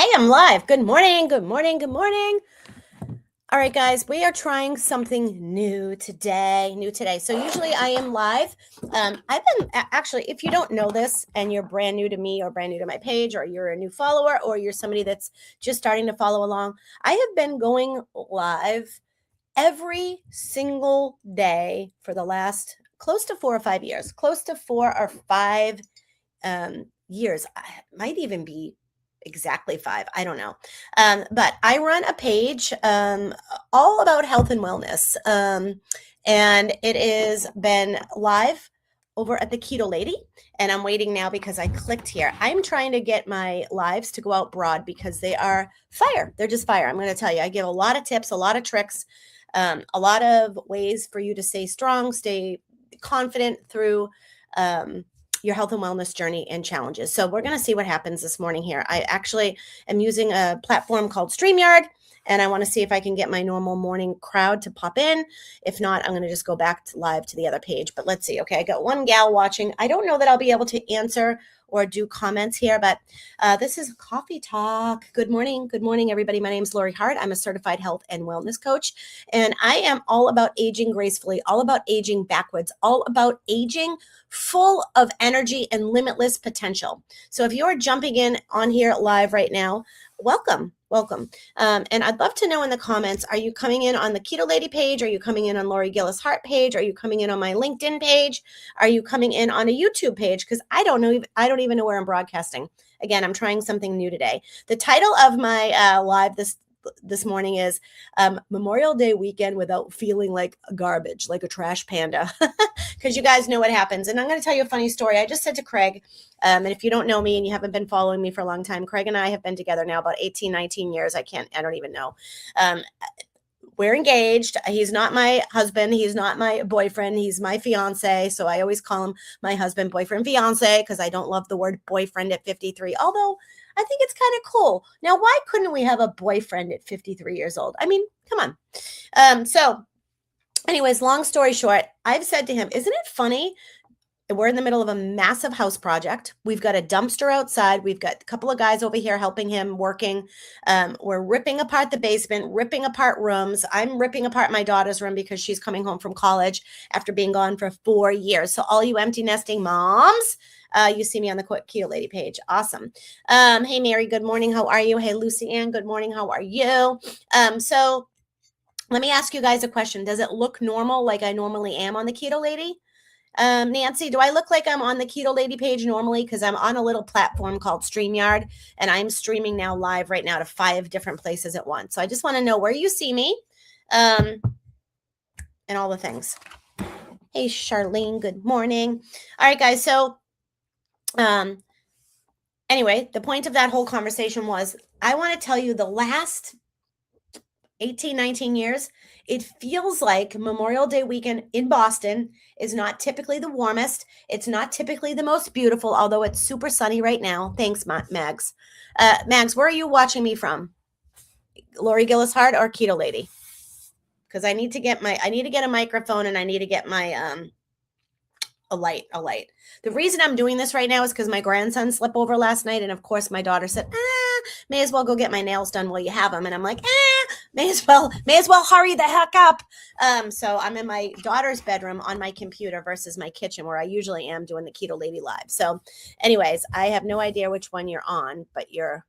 Okay, I'm live. Good morning. Good morning. Good morning. All right, guys, we are trying something new today. So usually I am live. I've been actually, if you don't know this and you're brand new to me or brand new to my page, or you're a new follower, or you're somebody that's just starting to follow along, I have been going live every single day for the last close to 4 or 5 years, close to 4 or 5 years. Might even be exactly 5. I don't know. But I run a page all about health and wellness. And it has been live over at the Keto Lady. And I'm waiting now because I clicked here. I'm trying to get my lives to go out broad because they are fire. They're just fire. I'm going to tell you, I give a lot of tips, a lot of tricks, a lot of ways for you to stay strong, stay confident through your health and wellness journey and challenges. So we're going to see what happens this morning here. I actually am using a platform called StreamYard, and I want to see if I can get my normal morning crowd to pop in. If not, I'm going to just go back to live to the other page. But let's see. Okay, I got one gal watching. I don't know that I'll be able to answer or do comments here, but this is Coffee Talk. Good morning. Good morning, everybody. My name is Lori Hart. I'm a certified health and wellness coach, and I am all about aging gracefully, all about aging backwards, all about aging full of energy and limitless potential. So if you're jumping in on here live right now, welcome. And I'd love to know in the comments, are you coming in on the Keto Lady page? Are you coming in on Lori Gillis Hart page? Are you coming in on my LinkedIn page? Are you coming in on a YouTube page? Because I don't even know where I'm broadcasting. Again, I'm trying something new today. The title of my live this morning is Memorial Day weekend without feeling like garbage, like a trash panda, because you guys know what happens. And I'm going to tell you a funny story. I just said to Craig, and if you don't know me and you haven't been following me for a long time, Craig and I have been together now about 18, 19 years. I don't even know. We're engaged. He's not my husband. He's not my boyfriend. He's my fiance. So I always call him my husband, boyfriend, fiance, because I don't love the word boyfriend at 53, although I think it's kind of cool. Now, why couldn't we have a boyfriend at 53 years old? I mean, come on. So anyways, long story short, I've said to him, isn't it funny? We're in the middle of a massive house project. We've got a dumpster outside. We've got a couple of guys over here helping him working. We're ripping apart the basement, ripping apart rooms. I'm ripping apart my daughter's room because she's coming home from college after being gone for 4 years. So all you empty nesting moms, you see me on the Keto Lady page. Awesome. Hey, Mary, good morning. How are you? Hey, Lucy Ann, good morning. How are you? So let me ask you guys a question. Does it look normal like I normally am on the Keto Lady? Nancy, do I look like I'm on the Keto Lady page normally? Because I'm on a little platform called StreamYard, and I'm streaming now live right now to 5 different places at once. So I just want to know where you see me, and all the things. Hey, Charlene, good morning. All right, guys. So, anyway, the point of that whole conversation was I want to tell you the last 18, 19 years, it feels like Memorial Day weekend in Boston is not typically the warmest. It's not typically the most beautiful, although it's super sunny right now. Thanks, Mags. Mags, where are you watching me from? Lori Gillis Hart or Keto Lady? Because I need to get a microphone, and I need to get my a light. The reason I'm doing this right now is because my grandson slept over last night, and of course my daughter said, may as well go get my nails done while you have them. And I'm like, may as well hurry the heck up. So I'm in my daughter's bedroom on my computer versus my kitchen where I usually am doing the Keto Lady live. So anyways, I have no idea which one you're on, but you're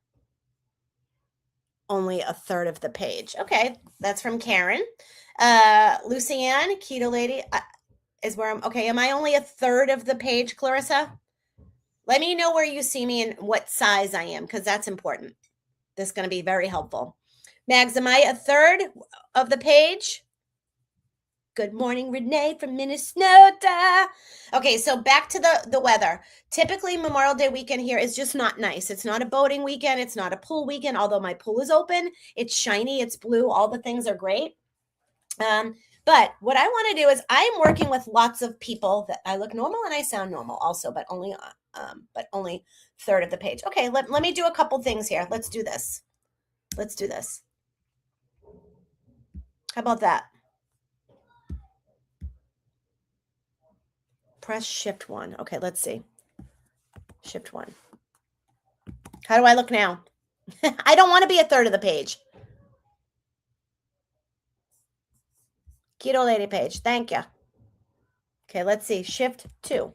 only a third of the page. Okay, that's from Karen. Lucianne, Keto Lady is where I'm. Okay, am I only a third of the page, Clarissa? Let me know where you see me and what size I am, because that's important. This is going to be very helpful. Mags, am I a third of the page? Good morning, Renee from Minnesota. Okay, so back to the weather. Typically, Memorial Day weekend here is just not nice. It's not a boating weekend. It's not a pool weekend, although my pool is open. It's shiny. It's blue. All the things are great. But what I want to do is I'm working with lots of people that I look normal and I sound normal also, but only third of the page. Okay, let me do a couple things here. Let's do this. How about that? Press shift 1. Okay, let's see. Shift 1. How do I look now? I don't want to be a third of the page. Keto Lady page. Thank you. Okay, let's see. Shift 2.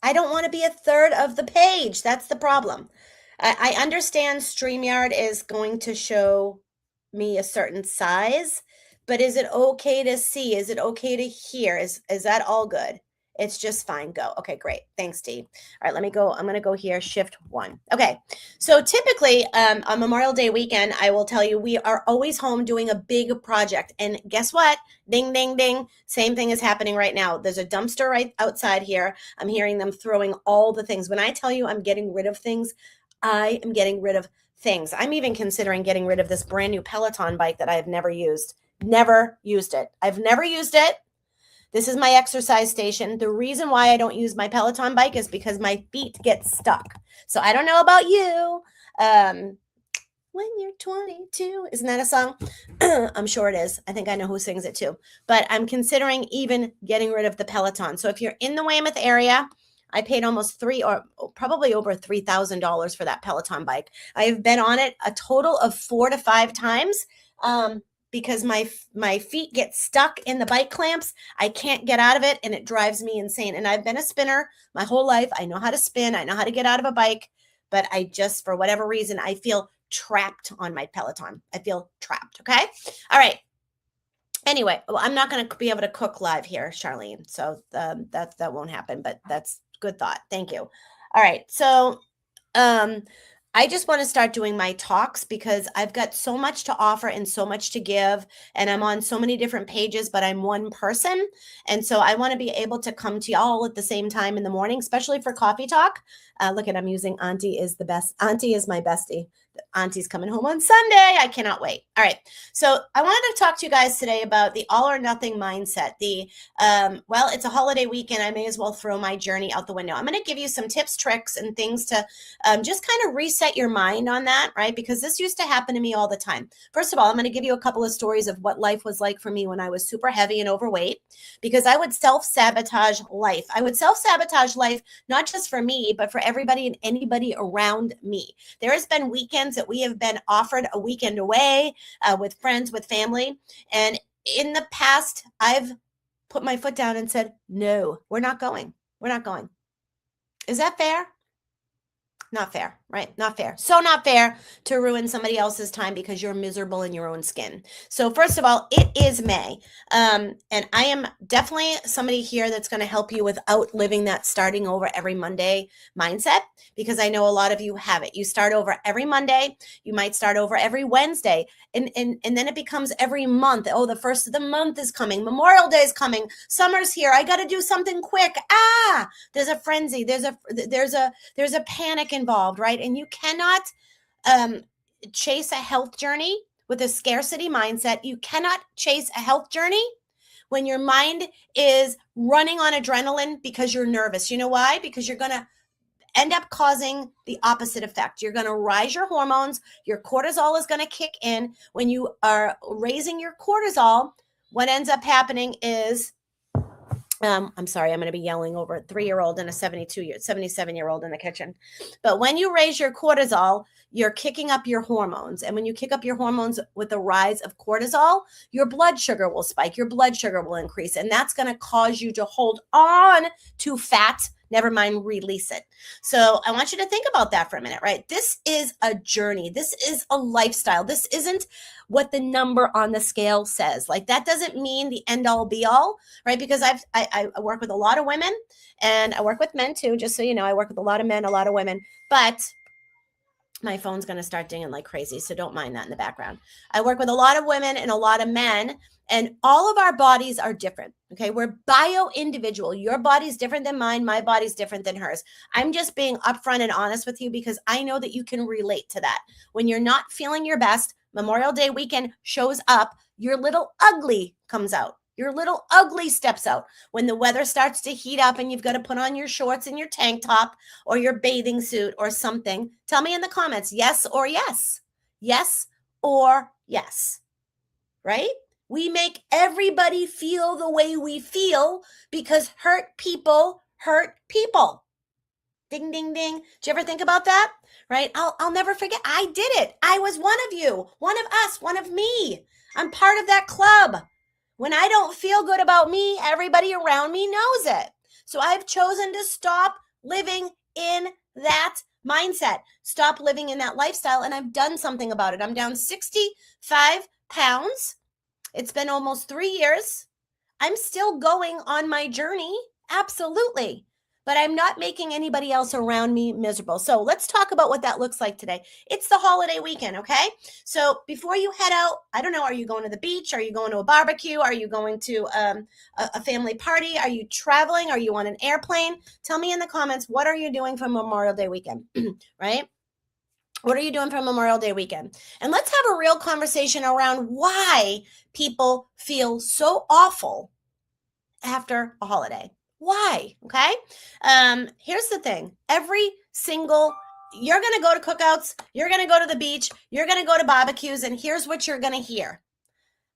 I don't want to be a third of the page. That's the problem. I understand StreamYard is going to show me a certain size, but is it okay to see? Is it okay to hear? Is that all good? It's just fine. Go. Okay, great. Thanks, Steve. All right, let me go. I'm going to go here, shift 1. Okay, so typically on Memorial Day weekend, I will tell you we are always home doing a big project. And guess what? Ding, ding, ding. Same thing is happening right now. There's a dumpster right outside here. I'm hearing them throwing all the things. When I tell you I'm getting rid of things, I am getting rid of things. I'm even considering getting rid of this brand new Peloton bike that I've never used. Never used it. I've never used it. This is my exercise station. The reason why I don't use my Peloton bike is because my feet get stuck. So I don't know about you. When you're 22, isn't that a song? I'm sure it is. I think I know who sings it too. But I'm considering even getting rid of the Peloton. So if you're in the Weymouth area, I paid almost probably over $3,000 for that Peloton bike. I have been on it a total of 4 to 5 times. Because my feet get stuck in the bike clamps. I can't get out of it, and it drives me insane. And I've been a spinner my whole life. I know how to spin. I know how to get out of a bike, but I just, for whatever reason, I feel trapped on my Peloton. I feel trapped. Okay. All right. Anyway, well, I'm not going to be able to cook live here, Charlene. So that won't happen, but that's good thought. Thank you. All right. So, I just want to start doing my talks because I've got so much to offer and so much to give. And I'm on so many different pages, but I'm one person. And so I want to be able to come to y'all at the same time in the morning, especially for coffee talk. Look at, I'm using Auntie is the best. Auntie is my bestie. Auntie's coming home on Sunday. I cannot wait. All right. So I wanted to talk to you guys today about the all or nothing mindset. Well, it's a holiday weekend. I may as well throw my journey out the window. I'm going to give you some tips, tricks, and things to just kind of reset your mind on that, right? Because this used to happen to me all the time. First of all, I'm going to give you a couple of stories of what life was like for me when I was super heavy and overweight, because I would self-sabotage life. I would self-sabotage life, not just for me, but for everybody and anybody around me. There has been weekends that we have been offered a weekend away with friends, with family. And in the past, I've put my foot down and said, no, we're not going. We're not going. Is that fair? Not fair, right? Not fair. So not fair to ruin somebody else's time because you're miserable in your own skin. So first of all, it is May. And I am definitely somebody here that's going to help you without living that starting over every Monday mindset, because I know a lot of you have it. You start over every Monday. You might start over every Wednesday. And then it becomes every month. Oh, the first of the month is coming. Memorial Day is coming. Summer's here. I got to do something quick. There's a frenzy. There's a panic involved, right? And you cannot chase a health journey with a scarcity mindset. You cannot chase a health journey when your mind is running on adrenaline because you're nervous. You know why? Because you're going to end up causing the opposite effect. You're going to rise your hormones. Your cortisol is going to kick in. When you are raising your cortisol, what ends up happening is, I'm sorry, I'm going to be yelling over a 3-year-old and a 77-year-old in the kitchen. But when you raise your cortisol, you're kicking up your hormones. And when you kick up your hormones with the rise of cortisol, your blood sugar will spike, your blood sugar will increase. And that's going to cause you to hold on to fat, never mind release it. So I want you to think about that for a minute, right? This is a journey. This is a lifestyle. This isn't what the number on the scale says. Like, that doesn't mean the end all be all, right? Because I work with a lot of women, and I work with men too, just so you know. I work with a lot of men, a lot of women, but my phone's going to start dinging like crazy, so don't mind that in the background. I work with a lot of women and a lot of men, and all of our bodies are different. Okay. We're bio-individual. Your body's different than mine. My body's different than hers. I'm just being upfront and honest with you because I know that you can relate to that. When you're not feeling your best, Memorial Day weekend shows up, your little ugly comes out. Your little ugly steps out when the weather starts to heat up and you've got to put on your shorts and your tank top or your bathing suit or something. Tell me in the comments, yes or yes. Yes or yes. Right? We make everybody feel the way we feel because hurt people hurt people. Ding, ding, ding. Do you ever think about that? Right? I'll never forget. I did it. I was one of you, one of us, one of me. I'm part of that club. When I don't feel good about me, everybody around me knows it. So I've chosen to stop living in that mindset, stop living in that lifestyle, and I've done something about it. I'm down 65 pounds. It's been almost 3 years. I'm still going on my journey. Absolutely. But I'm not making anybody else around me miserable. So let's talk about what that looks like today. It's the holiday weekend, okay? So before you head out, I don't know, are you going to the beach? Are you going to a barbecue? Are you going to a family party? Are you traveling? Are you on an airplane? Tell me in the comments, what are you doing for Memorial Day weekend, right? What are you doing for Memorial Day weekend? And let's have a real conversation around why people feel so awful after a holiday. Why? Okay. Here's the thing. You're going to go to cookouts. You're going to go to the beach. You're going to go to barbecues. And here's what you're going to hear.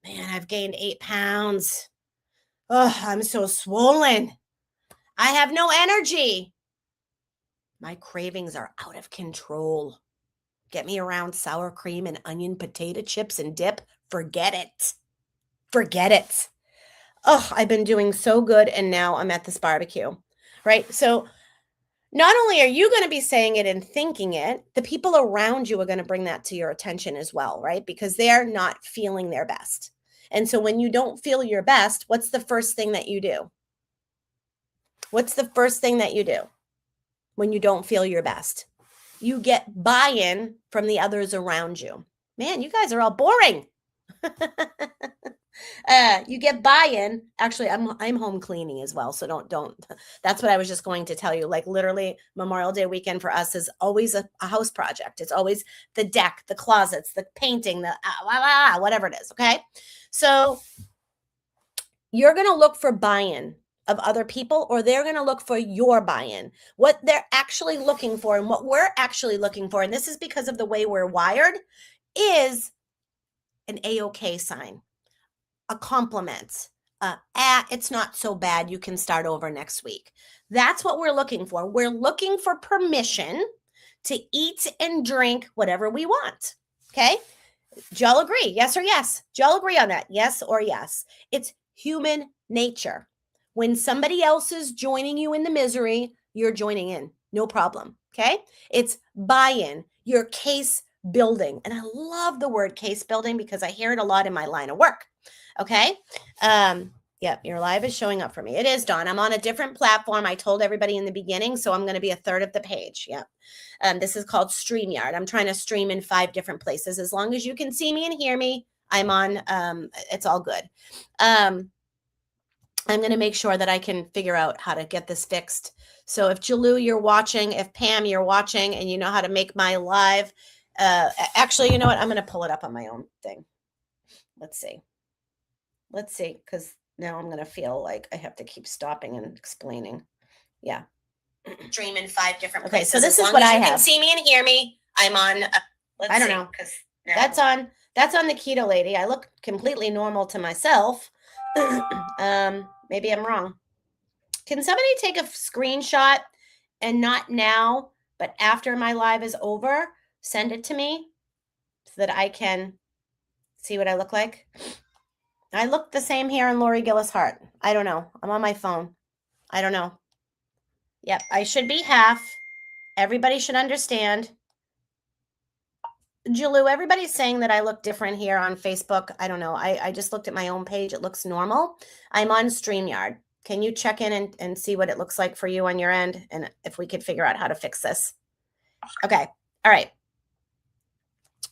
Man, I've gained 8 pounds. Oh, I'm so swollen. I have no energy. My cravings are out of control. Get me around sour cream and onion potato chips and dip. Forget it. Forget it. Oh, I've been doing so good, and now I'm at this barbecue, right? So not only are you going to be saying it and thinking it, the people around you are going to bring that to your attention as well, right? Because they're not feeling their best. And so when you don't feel your best, what's the first thing that you do? What's the first thing that you do when you don't feel your best? You get buy-in from the others around you. Man, you guys are all boring. You get buy-in. Actually, I'm home cleaning as well, so don't. That's what I was just going to tell you. Like literally, Memorial Day weekend for us is always a house project. It's always the deck, the closets, the painting, the whatever it is. Okay, so you're gonna look for buy-in of other people, or they're gonna look for your buy-in. What they're actually looking for, and what we're actually looking for, and this is because of the way we're wired, is an A-OK sign. A compliment, it's not so bad, you can start over next week. That's what we're looking for. We're looking for permission to eat and drink whatever we want. Okay? Do y'all agree? Yes or yes? Do y'all agree on that? Yes or yes? It's human nature. When somebody else is joining you in the misery, you're joining in. No problem. Okay? It's buy-in. Your case building. And I love the word case building because I hear it a lot in my line of work. Okay. Yep. Your live is showing up for me. It is, Dawn. I'm on a different platform. I told everybody in the beginning, so I'm going to be a third of the page. Yep. This is called StreamYard. I'm trying to stream in 5 different places. As long as you can see me and hear me, I'm on, it's all good. I'm going to make sure that I can figure out how to get this fixed. So if Jalou, you're watching, if Pam, you're watching and you know how to make my live, actually, you know what? I'm going to pull it up on my own thing. Let's see, because now I'm going to feel like I have to keep stopping and explaining. Yeah. Stream in 5 different places. Okay, so this is what I have. You can see me and hear me. I'm on, I don't know. That's on the keto lady. I look completely normal to myself. Maybe I'm wrong. Can somebody take a screenshot and not now, but after my live is over, send it to me so that I can see what I look like? I look the same here in Lori Gillis Hart. I don't know. I'm on my phone. I don't know. Yep, I should be half. Everybody should understand. Jalou, everybody's saying that I look different here on Facebook. I don't know. I just looked at my own page. It looks normal. I'm on StreamYard. Can you check in and see what it looks like for you on your end? And if we could figure out how to fix this. Okay. All right.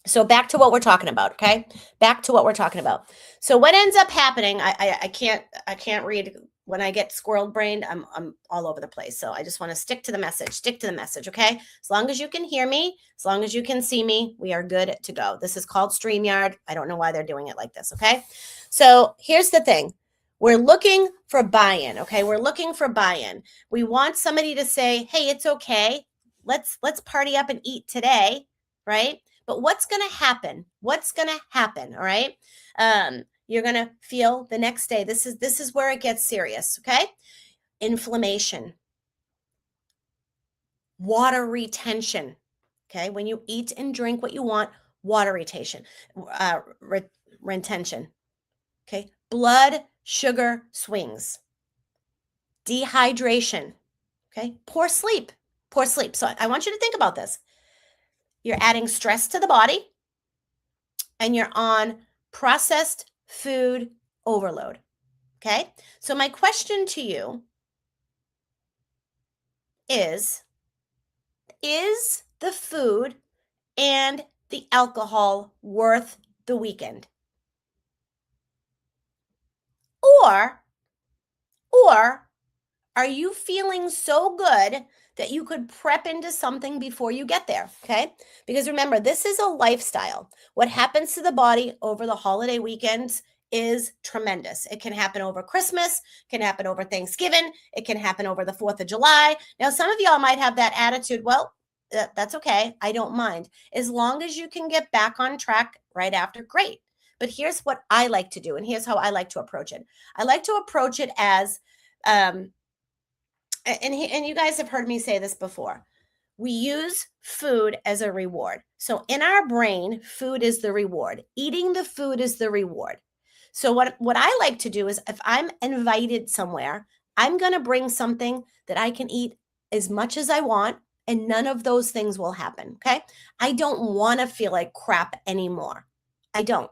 So back to what we're talking about, okay? Back to what we're talking about. So what ends up happening, I can't read. When I get squirrel brained, I'm all over the place. So I just want to stick to the message, okay? As long as you can hear me, as long as you can see me, we are good to go. This is called StreamYard. I don't know why they're doing it like this, okay? So here's the thing. We're looking for buy-in, okay? We're looking for buy-in. We want somebody to say, hey, it's okay. Let's party up and eat today, right? But what's going to happen? What's going to happen? All right. You're going to feel the next day. This is where it gets serious. Okay. Inflammation. water retention. Okay, when you eat and drink what you want, water retention, retention. Okay, blood sugar swings, dehydration. Okay, poor sleep, poor sleep. So I want you to think about this. You're adding stress to the body, and you're on processed food overload. Okay, so my question to you is the food and the alcohol worth the weekend? Or are you feeling so good that you could prep into something before you get there? Okay. Because remember, this is a lifestyle. What happens to the body over the holiday weekends is tremendous. It can happen over Christmas, can happen over Thanksgiving, it can happen over the 4th of July. Now, some of y'all might have that attitude. Well, that's okay. I don't mind. As long as you can get back on track right after, great. But here's what I like to do, and here's how I like to approach it. I like to approach it as, and you guys have heard me say this before. We use food as a reward. So in our brain, food is the reward. Eating the food is the reward. So what I like to do is if I'm invited somewhere, I'm going to bring something that I can eat as much as I want, and none of those things will happen. Okay. I don't want to feel like crap anymore. I don't.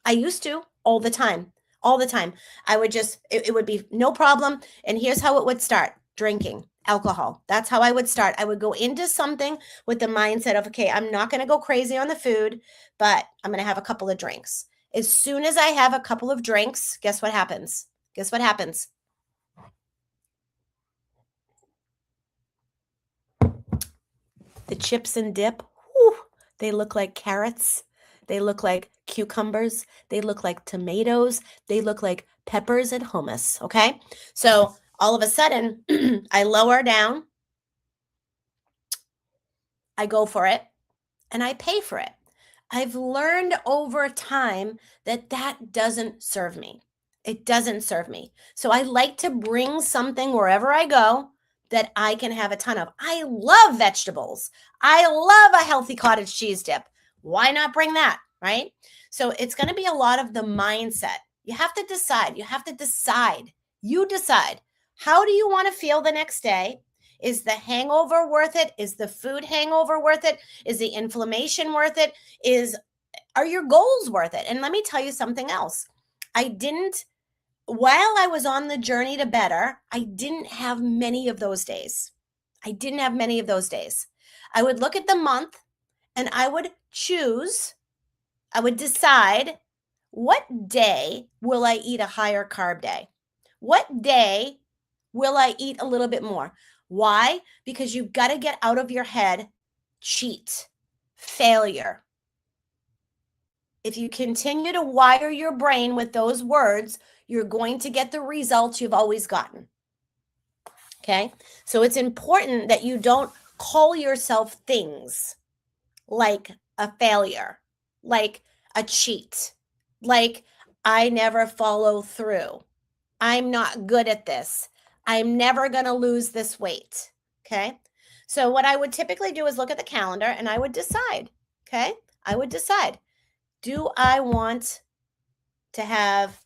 I used to all the time. All the time. I would just, it would be no problem. And here's how it would start: drinking alcohol. That's how I would start. I would go into something with the mindset of, okay, I'm not going to go crazy on the food, but I'm going to have a couple of drinks. As soon as I have a couple of drinks, guess what happens? Guess what happens? The chips and dip, whew, they look like carrots. They look like cucumbers. They look like tomatoes. They look like peppers and hummus. Okay. So all of a sudden, I lower down, I go for it, and I pay for it. I've learned over time that that doesn't serve me. It doesn't serve me. So I like to bring something wherever I go that I can have a ton of. I love vegetables. I love a healthy cottage cheese dip. Why not bring that? Right? So it's going to be a lot of the mindset. You have to decide. You have to decide. You decide. How do you want to feel the next day? Is the hangover worth it? Is the food hangover worth it? Is the inflammation worth it? Are your goals worth it? And let me tell you something else. While I was on the journey to better, I didn't have many of those days. I didn't have many of those days. I would look at the month and I would decide, what day will I eat a higher carb day? What day will I eat a little bit more? Why? Because you've got to get out of your head cheat, failure. If you continue to wire your brain with those words, you're going to get the results you've always gotten. Okay? So it's important that you don't call yourself things like a failure, like a cheat, like I never follow through. I'm not good at this. I'm never going to lose this weight. Okay? So what I would typically do is look at the calendar and I would decide, okay? I would decide, do I want to have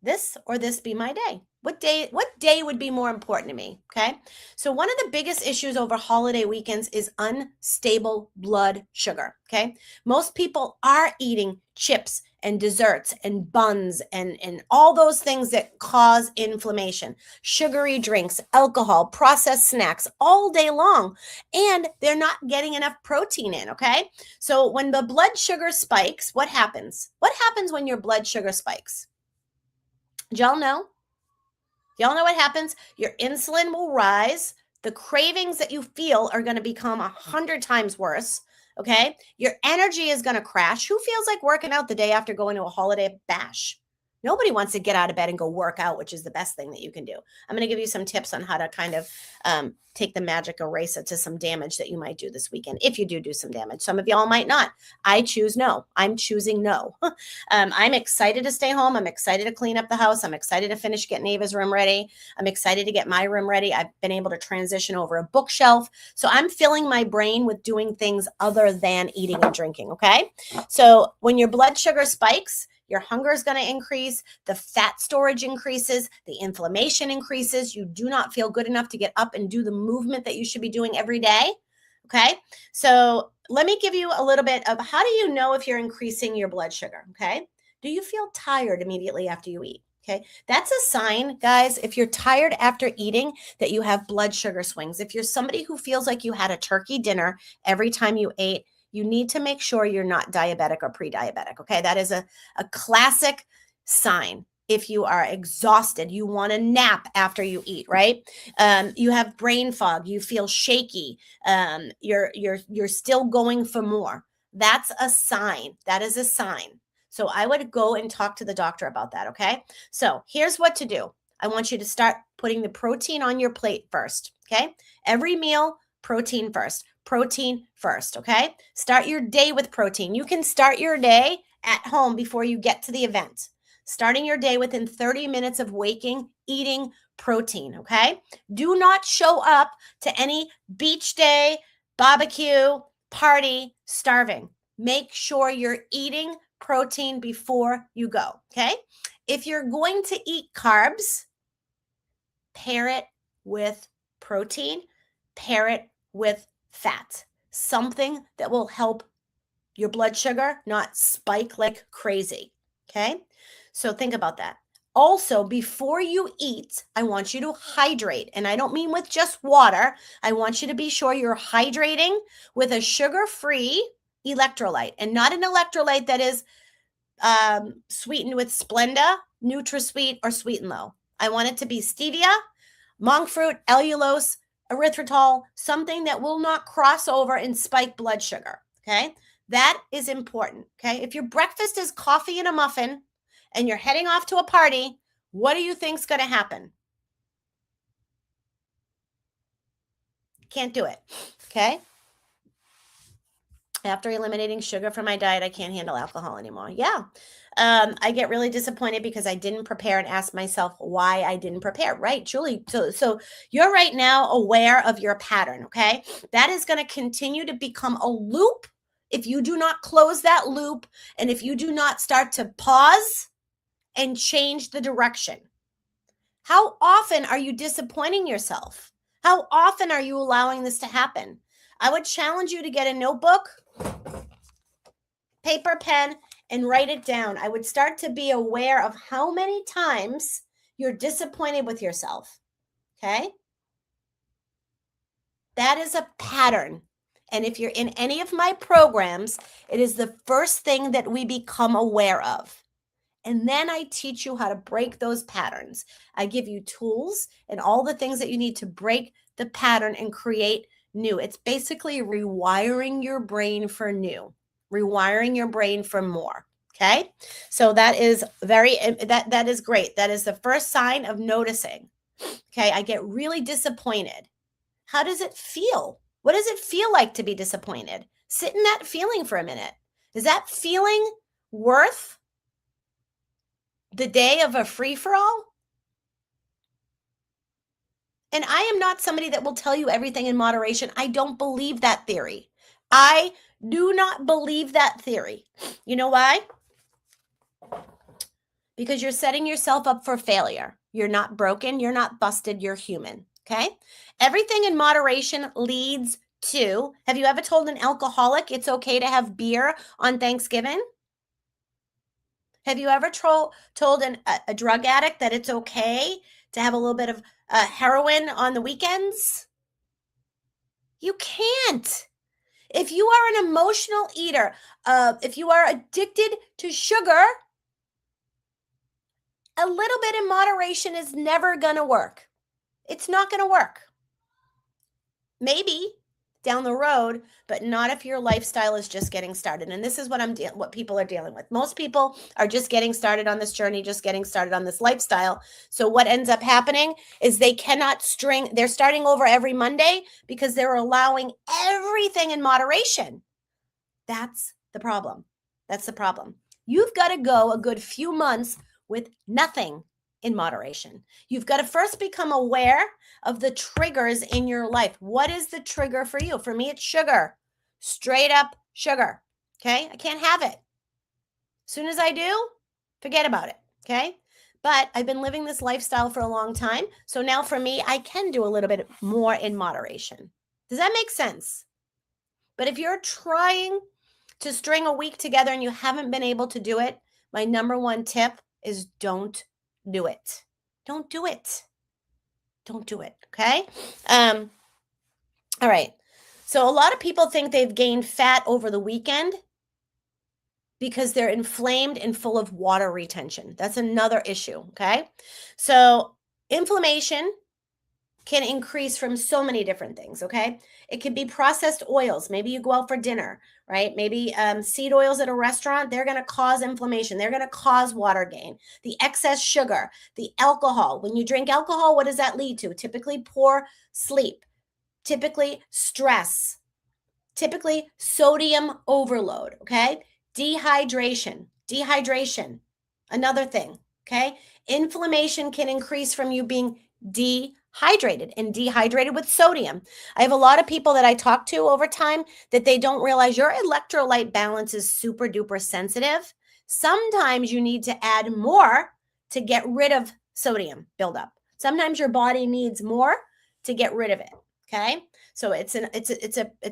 this or this be my day? What day would be more important to me? Okay. So one of the biggest issues over holiday weekends is unstable blood sugar. Okay. Most people are eating chips and desserts and buns and all those things that cause inflammation, sugary drinks, alcohol, processed snacks all day long, and they're not getting enough protein in. Okay. So when the blood sugar spikes, what happens? What happens when your blood sugar spikes? Do y'all know? Y'all know what happens? Your insulin will rise. The cravings that you feel are going to become 100 times worse. Okay. Your energy is going to crash. Who feels like working out the day after going to a holiday bash? Nobody wants to get out of bed and go work out, which is the best thing that you can do. I'm going to give you some tips on how to kind of take the magic eraser to some damage that you might do this weekend, if you do some damage. Some of y'all might not. I choose no. I'm choosing no. I'm excited to stay home. I'm excited to clean up the house. I'm excited to finish getting Ava's room ready. I'm excited to get my room ready. I've been able to transition over a bookshelf. So I'm filling my brain with doing things other than eating and drinking, okay? So when your blood sugar spikes, your hunger is going to increase, the fat storage increases, the inflammation increases. You do not feel good enough to get up and do the movement that you should be doing every day. Okay. So let me give you a little bit of how do you know if you're increasing your blood sugar? Okay. Do you feel tired immediately after you eat? Okay. That's a sign, guys, if you're tired after eating, that you have blood sugar swings. If you're somebody who feels like you had a turkey dinner every time you ate, you need to make sure you're not diabetic or pre-diabetic. Okay. That is a classic sign. If you are exhausted, you want to nap after you eat, right? You have brain fog, you feel shaky, you're still going for more. That's a sign. That is a sign. So I would go and talk to the doctor about that, okay? So here's what to do. I want you to start putting the protein on your plate first, okay? Every meal, protein first. Protein first, okay? Start your day with protein. You can start your day at home before you get to the event. Starting your day within 30 minutes of waking, eating protein, okay? Do not show up to any beach day, barbecue, party starving. Make sure you're eating protein before you go, okay? If you're going to eat carbs, pair it with protein, pair it with fat, something that will help your blood sugar not spike like crazy, okay? So think about that. Also, before you eat, I want you to hydrate. And I don't mean with just water. I want you to be sure you're hydrating with a sugar-free electrolyte, and not an electrolyte that is sweetened with Splenda, NutraSweet, or Sweet and Low. I want it to be stevia, monk fruit, allulose, erythritol, something that will not cross over and spike blood sugar, okay? That is important, okay? If your breakfast is coffee and a muffin and you're heading off to a party, what do you think's going to happen? Can't do it, okay? After eliminating sugar from my diet, I can't handle alcohol anymore. Yeah. I get really disappointed because I didn't prepare and ask myself why I didn't prepare. Right, Julie. So you're right now aware of your pattern, okay? That is going to continue to become a loop if you do not close that loop and if you do not start to pause and change the direction. How often are you disappointing yourself? How often are you allowing this to happen? I would challenge you to get a notebook, paper, pen, and write it down. I would start to be aware of how many times you're disappointed with yourself. Okay? That is a pattern. And if you're in any of my programs, it is the first thing that we become aware of. And then I teach you how to break those patterns. I give you tools and all the things that you need to break the pattern and create new. It's basically rewiring your brain for new, rewiring your brain for more. Okay. So that is that is great. That is the first sign of noticing. Okay. I get really disappointed. How does it feel? What does it feel like to be disappointed? Sit in that feeling for a minute. Is that feeling worth the day of a free-for-all? And I am not somebody that will tell you everything in moderation. I don't believe that theory. I do not believe that theory. You know why? Because you're setting yourself up for failure. You're not broken. You're not busted. You're human. Okay? Everything in moderation leads to, have you ever told an alcoholic it's okay to have beer on Thanksgiving? Have you ever told a drug addict that it's okay to have a little bit of heroin on the weekends? You can't. If you are an emotional eater, if you are addicted to sugar, a little bit in moderation is never going to work. It's not going to work. Maybe down the road, but not if your lifestyle is just getting started. And this is what people are dealing with. Most people are just getting started on this journey, just getting started on this lifestyle. So what ends up happening is they cannot they're starting over every Monday because they're allowing everything in moderation. That's the problem. That's the problem. You've got to go a good few months with nothing in moderation. You've got to first become aware of the triggers in your life. What is the trigger for you? For me, it's sugar. Straight up sugar. Okay? I can't have it. As soon as I do, forget about it. Okay? But I've been living this lifestyle for a long time. So now for me, I can do a little bit more in moderation. Does that make sense? But if you're trying to string a week together and you haven't been able to do it, my number one tip is don't do it. Don't do it. Don't do it. Okay. All right. So a lot of people think they've gained fat over the weekend because they're inflamed and full of water retention. That's another issue. Okay. So inflammation can increase from so many different things. Okay. It could be processed oils. Maybe you go out for dinner, right? Maybe seed oils at a restaurant, they're going to cause inflammation. They're going to cause water gain. The excess sugar, the alcohol. When you drink alcohol, what does that lead to? Typically poor sleep, typically stress, typically sodium overload. Okay. Dehydration, another thing. Okay. Inflammation can increase from you being dehydrated with sodium. I have a lot of people that I talk to over time that they don't realize your electrolyte balance is super duper sensitive. Sometimes you need to add more to get rid of sodium buildup. Sometimes your body needs more to get rid of it. Okay. So it's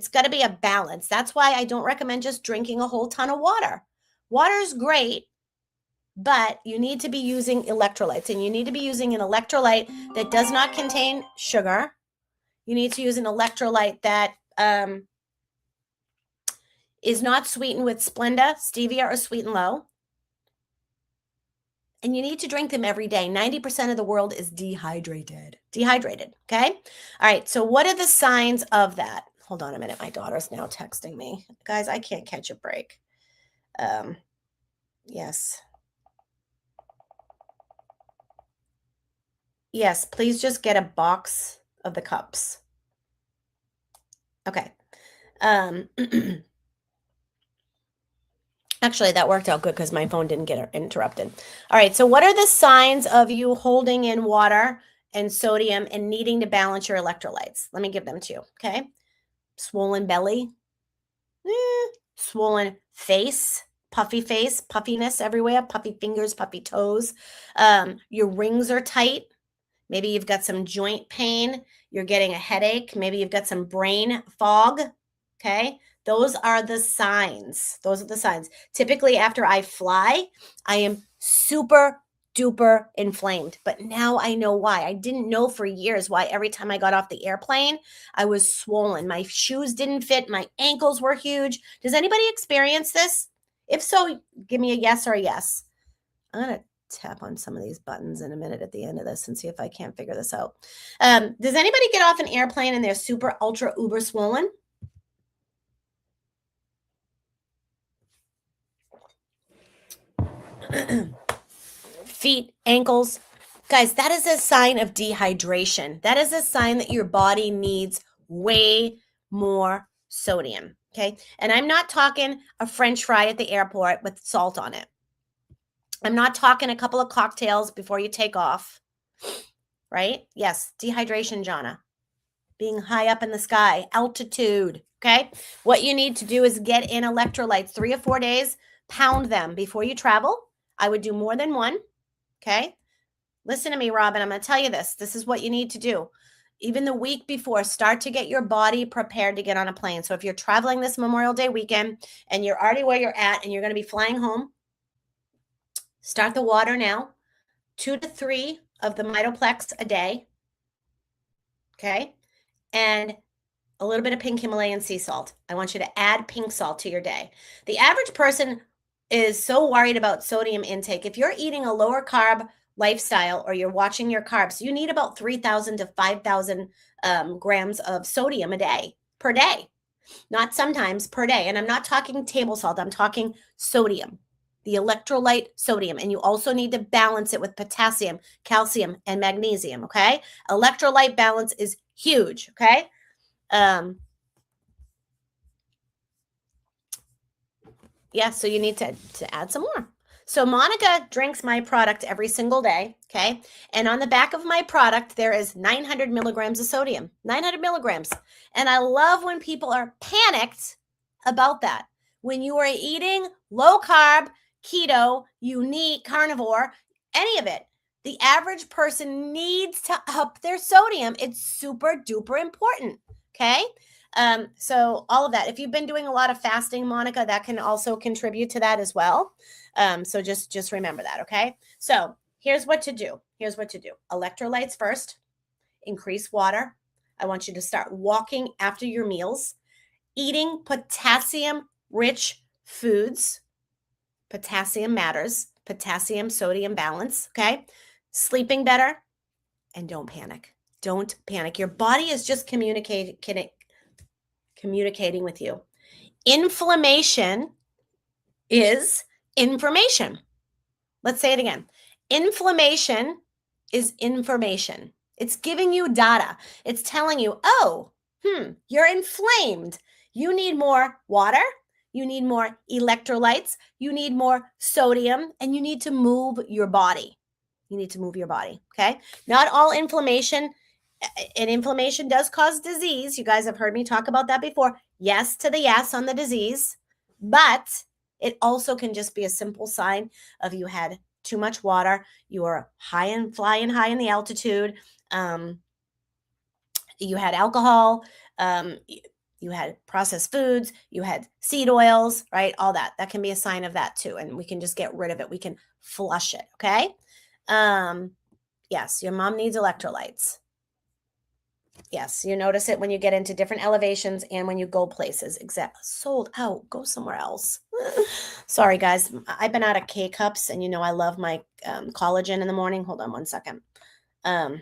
got to be a balance. That's why I don't recommend just drinking a whole ton of water. Water is great, but you need to be using electrolytes, and you need to be using an electrolyte that does not contain sugar. You need to use an electrolyte that is not sweetened with Splenda, stevia, or Sweet and Low. And you need to drink them every day. 90% of the world is dehydrated. Okay? All right. So what are the signs of that? Hold on a minute. My daughter's now texting me. Guys, I can't catch a break. Yes. Yes, please just get a box of the cups. Okay. Actually, that worked out good because my phone didn't get interrupted. All right. So what are the signs of you holding in water and sodium and needing to balance your electrolytes? Let me give them to you. Okay. Swollen belly, swollen face, puffiness everywhere, puffy fingers, puffy toes. Your rings are tight. Maybe you've got some joint pain. You're getting a headache. Maybe you've got some brain fog. Okay. Those are the signs. Typically after I fly, I am super duper inflamed, but now I know why. I didn't know for years why every time I got off the airplane, I was swollen. My shoes didn't fit. My ankles were huge. Does anybody experience this? If so, give me a yes or a yes. I'm going to tap on some of these buttons in a minute at the end of this and see if I can't figure this out. Does anybody get off an airplane and they're super ultra uber swollen? Feet, ankles. Guys, that is a sign of dehydration. That is a sign that your body needs way more sodium. Okay. And I'm not talking a French fry at the airport with salt on it. I'm not talking a couple of cocktails before you take off. Right? Yes. Dehydration, Jana. Being high up in the sky, altitude. Okay. What you need to do is get in electrolytes 3 or 4 days, pound them before you travel. I would do more than one. Okay. Listen to me, Robin. I'm going to tell you this. This is what you need to do. Even the week before, start to get your body prepared to get on a plane. So if you're traveling this Memorial Day weekend and you're already where you're at and you're going to be flying home, start the water now. 2 to 3 of the Mitoplex a day. Okay. And a little bit of pink Himalayan sea salt. I want you to add pink salt to your day. The average person is so worried about sodium intake. If you're eating a lower carb lifestyle or you're watching your carbs, you need about 3,000 to 5,000 grams of sodium a day. per day. Not sometimes, per day. And I'm not talking table salt. I'm talking sodium, the electrolyte sodium. And you also need to balance it with potassium, calcium, and magnesium. Okay. Electrolyte balance is huge. Okay. Yeah. So you need to add some more. So Monica drinks my product every single day. Okay. And on the back of my product, there is 900 milligrams of sodium, 900 milligrams. And I love when people are panicked about that. When you are eating low carb, keto, unique, carnivore, any of it, the average person needs to up their sodium. It's super duper important. Okay. So all of that. If you've been doing a lot of fasting, Monica, that can also contribute to that as well. So just remember that. Okay. So here's what to do. Here's what to do. Electrolytes first, increase water. I want you to start walking after your meals, eating potassium rich foods. Potassium matters, potassium sodium balance. Okay. Sleeping better, and don't panic. Don't panic. Your body is just communicating with you. Inflammation is information. Let's say it again. Inflammation is information. It's giving you data. It's telling you, oh, you're inflamed. You need more water. You need more electrolytes. You need more sodium, and you need to move your body. You need to move your body. Okay. Not all inflammation, and inflammation does cause disease. You guys have heard me talk about that before. Yes to the yes on the disease, but it also can just be a simple sign of you had too much water. You are flying high in the altitude. You had alcohol. You had processed foods. You had seed oils, right? All that. That can be a sign of that too. And we can just get rid of it. We can flush it. Okay. Yes, your mom needs electrolytes. Yes, you notice it when you get into different elevations and when you go places. Sold out. Go somewhere else. Sorry, guys. I've been out of K-cups, and I love my collagen in the morning. Hold on one second. How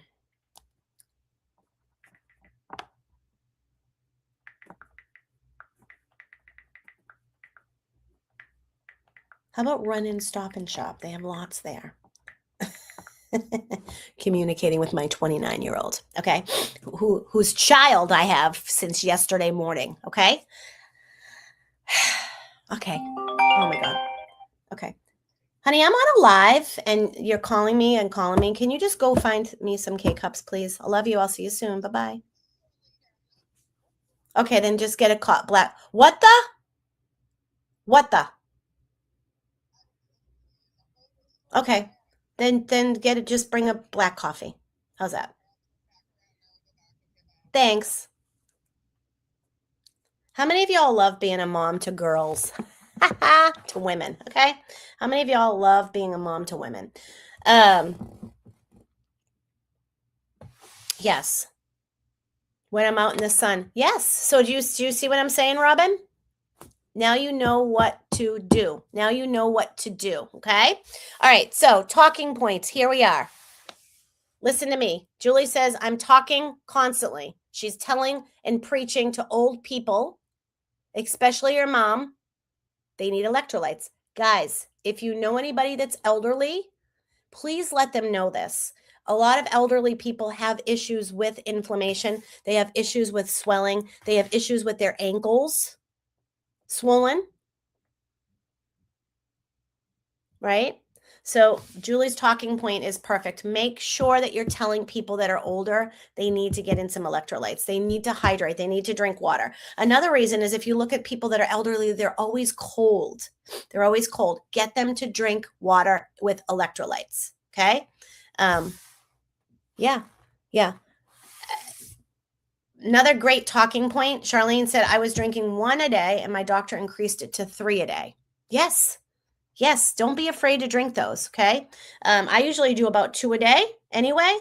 about Run In Stop and Shop? They have lots there. Communicating with my 29-year-old, okay, whose child I have since yesterday morning, okay? Okay. Oh my God. Okay. Honey, I'm on a live and you're calling me. Can you just go find me some K-cups, please? I love you. I'll see you soon. Bye-bye. Okay, then just get a black. What the? Okay. Then get it. Just bring a black coffee. How's that? Thanks. How many of y'all love being a mom to girls? To women, okay? How many of y'all love being a mom to women? Yes. When I'm out in the sun. Yes. So do you see what I'm saying, Robin? Now you know what to do. Okay? All right. So talking points. Here we are. Listen to me. Julie says, I'm talking constantly. She's telling and preaching to old people, especially your mom. They need electrolytes. Guys, if you know anybody that's elderly, please let them know this. A lot of elderly people have issues with inflammation. They have issues with swelling. They have issues with their ankles swollen, right? So Julie's talking point is perfect. Make sure that you're telling people that are older, they need to get in some electrolytes. They need to hydrate. They need to drink water. Another reason is if you look at people that are elderly, they're always cold. Get them to drink water with electrolytes. Okay. Yeah. Another great talking point. Charlene said, I was drinking 1 a day and my doctor increased it to 3 a day. Yes. Don't be afraid to drink those. Okay. I usually do about 2 a day anyway,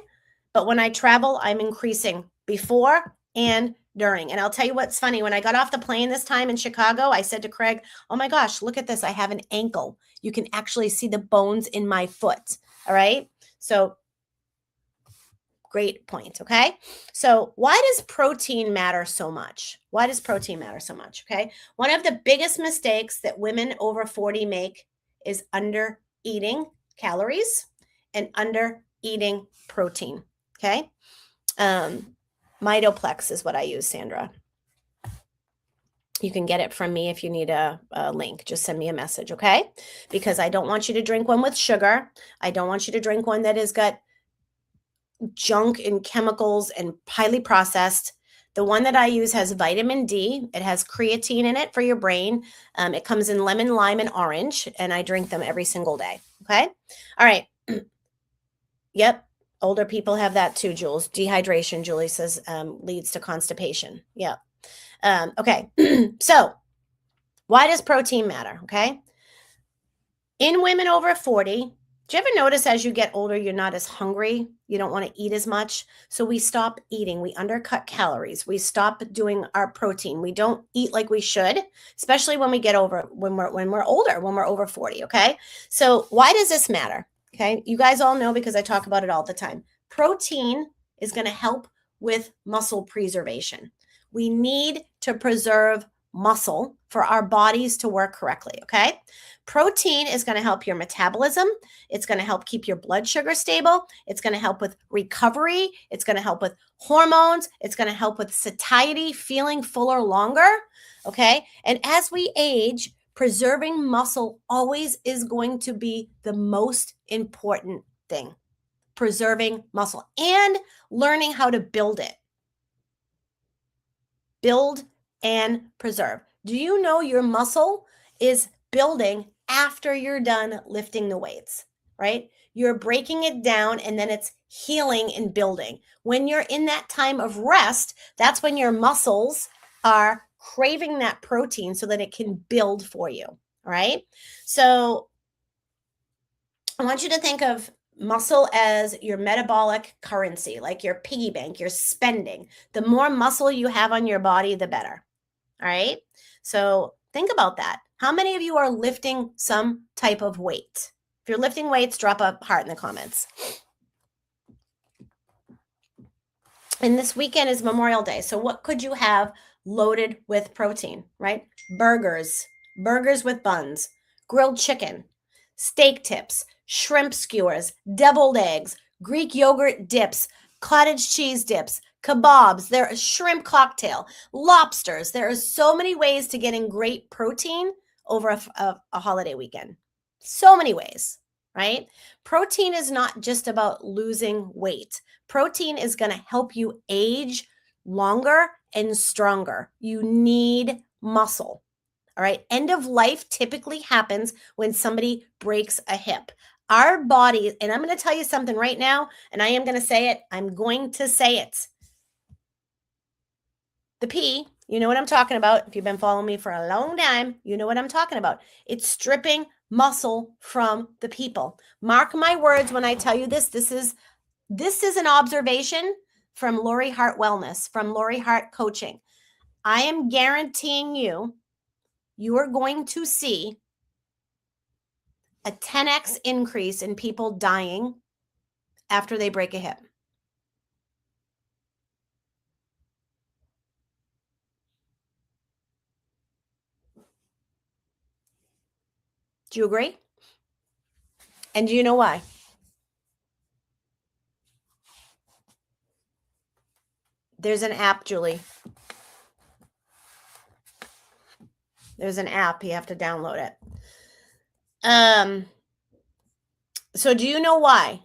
but when I travel, I'm increasing before and during. And I'll tell you what's funny. When I got off the plane this time in Chicago, I said to Craig, oh my gosh, look at this. I have an ankle. You can actually see the bones in my foot. All right. So Great point. Okay. So, why does protein matter so much? Why does protein matter so much? Okay. One of the biggest mistakes that women over 40 make is under eating calories and under eating protein. Okay. Mitoplex is what I use, Sandra. You can get it from me if you need a link. Just send me a message, okay? Because I don't want you to drink one with sugar. I don't want you to drink one that has got junk and chemicals and highly processed. The one that I use has vitamin D. It has creatine in it for your brain. It comes in lemon, lime, and orange, and I drink them every single day, okay? All right. Yep. Older people have that too, Jules. Dehydration, Julie says, leads to constipation. Yep. Okay. So why does protein matter? Okay. In women over 40, do you ever notice as you get older, you're not as hungry? You don't want to eat as much. So we stop eating. We undercut calories. We stop doing our protein. We don't eat like we should, especially when we get over, when we're older, when we're over 40. Okay. So why does this matter? Okay. You guys all know because I talk about it all the time. Protein is going to help with muscle preservation. We need to preserve muscle for our bodies to work correctly. Okay. Protein is going to help your metabolism. It's going to help keep your blood sugar stable. It's going to help with recovery. It's going to help with hormones. It's going to help with satiety, feeling fuller longer. Okay. And as we age, preserving muscle always is going to be the most important thing. Preserving muscle and learning how to build it. Build and preserve. Do you know your muscle is building after you're done lifting the weights, right? You're breaking it down and then it's healing and building. When you're in that time of rest, that's when your muscles are craving that protein so that it can build for you, all right? So I want you to think of muscle as your metabolic currency, like your piggy bank, your spending. The more muscle you have on your body, the better. All right. So think about that. How many of you are lifting some type of weight? If you're lifting weights, drop a heart in the comments. And this weekend is Memorial Day. So what could you have loaded with protein, right? Burgers with buns, grilled chicken, steak tips, shrimp skewers, deviled eggs, Greek yogurt dips, cottage cheese dips, kebabs, there is shrimp cocktail, lobsters. There are so many ways to getting great protein over a holiday weekend. So many ways, right? Protein is not just about losing weight. Protein is going to help you age longer and stronger. You need muscle. All right. End of life typically happens when somebody breaks a hip. Our body, and I'm going to tell you something right now, and I am going to say it. I'm going to say it. The P, you know what I'm talking about. If you've been following me for a long time, you know what I'm talking about. It's stripping muscle from the people. Mark my words when I tell you this. This is an observation from Lori Hart Wellness, from Lori Hart Coaching. I am guaranteeing you are going to see a 10x increase in people dying after they break a hip. Do you agree? And do you know why? There's an app, Julie. There's an app. You have to download it. So do you know why?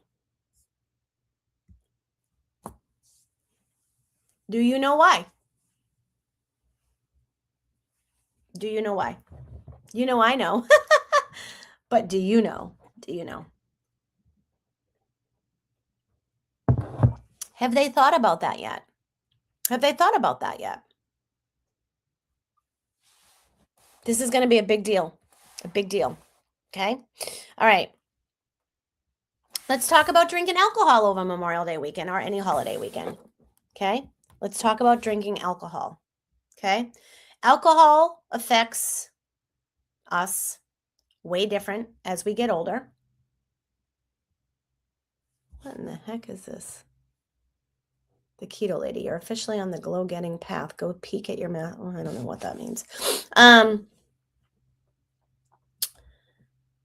Do you know why? Do you know why? You know, I know. But do you know? Do you know? Have they thought about that yet? Have they thought about that yet? This is going to be a big deal. A big deal. Okay. All right. Let's talk about drinking alcohol over Memorial Day weekend or any holiday weekend. Okay. Let's talk about drinking alcohol. Okay. Alcohol affects us way different as we get older. What in the heck is this? The keto lady, you're officially on the glow getting path. Go peek at your mouth. Oh, I don't know what that means.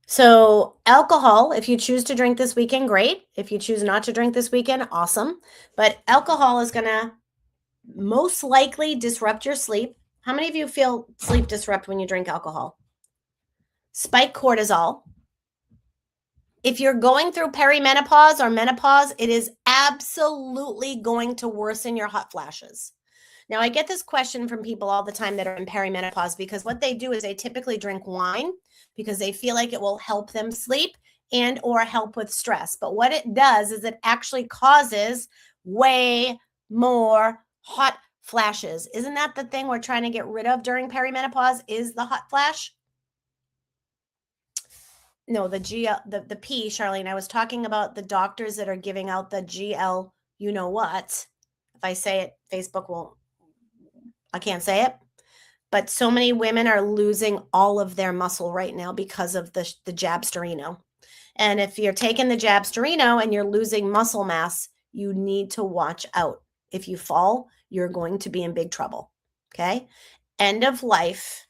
So alcohol, if you choose to drink this weekend, great. If you choose not to drink this weekend, awesome. But alcohol is going to most likely disrupt your sleep. How many of you feel sleep disrupt when you drink alcohol? Spike cortisol. If you're going through perimenopause or menopause, it is absolutely going to worsen your hot flashes. Now, I get this question from people all the time that are in perimenopause because what they do is they typically drink wine because they feel like it will help them sleep and or help with stress. But what it does is it actually causes way more hot flashes. Isn't that the thing we're trying to get rid of during perimenopause is the hot flash? No, the P, Charlene. I was talking about the doctors that are giving out the GL, you know what? If I say it, Facebook won't. I can't say it. But so many women are losing all of their muscle right now because of the Jabsterino. And if you're taking the Jabsterino and you're losing muscle mass, you need to watch out. If you fall, you're going to be in big trouble. Okay? End of life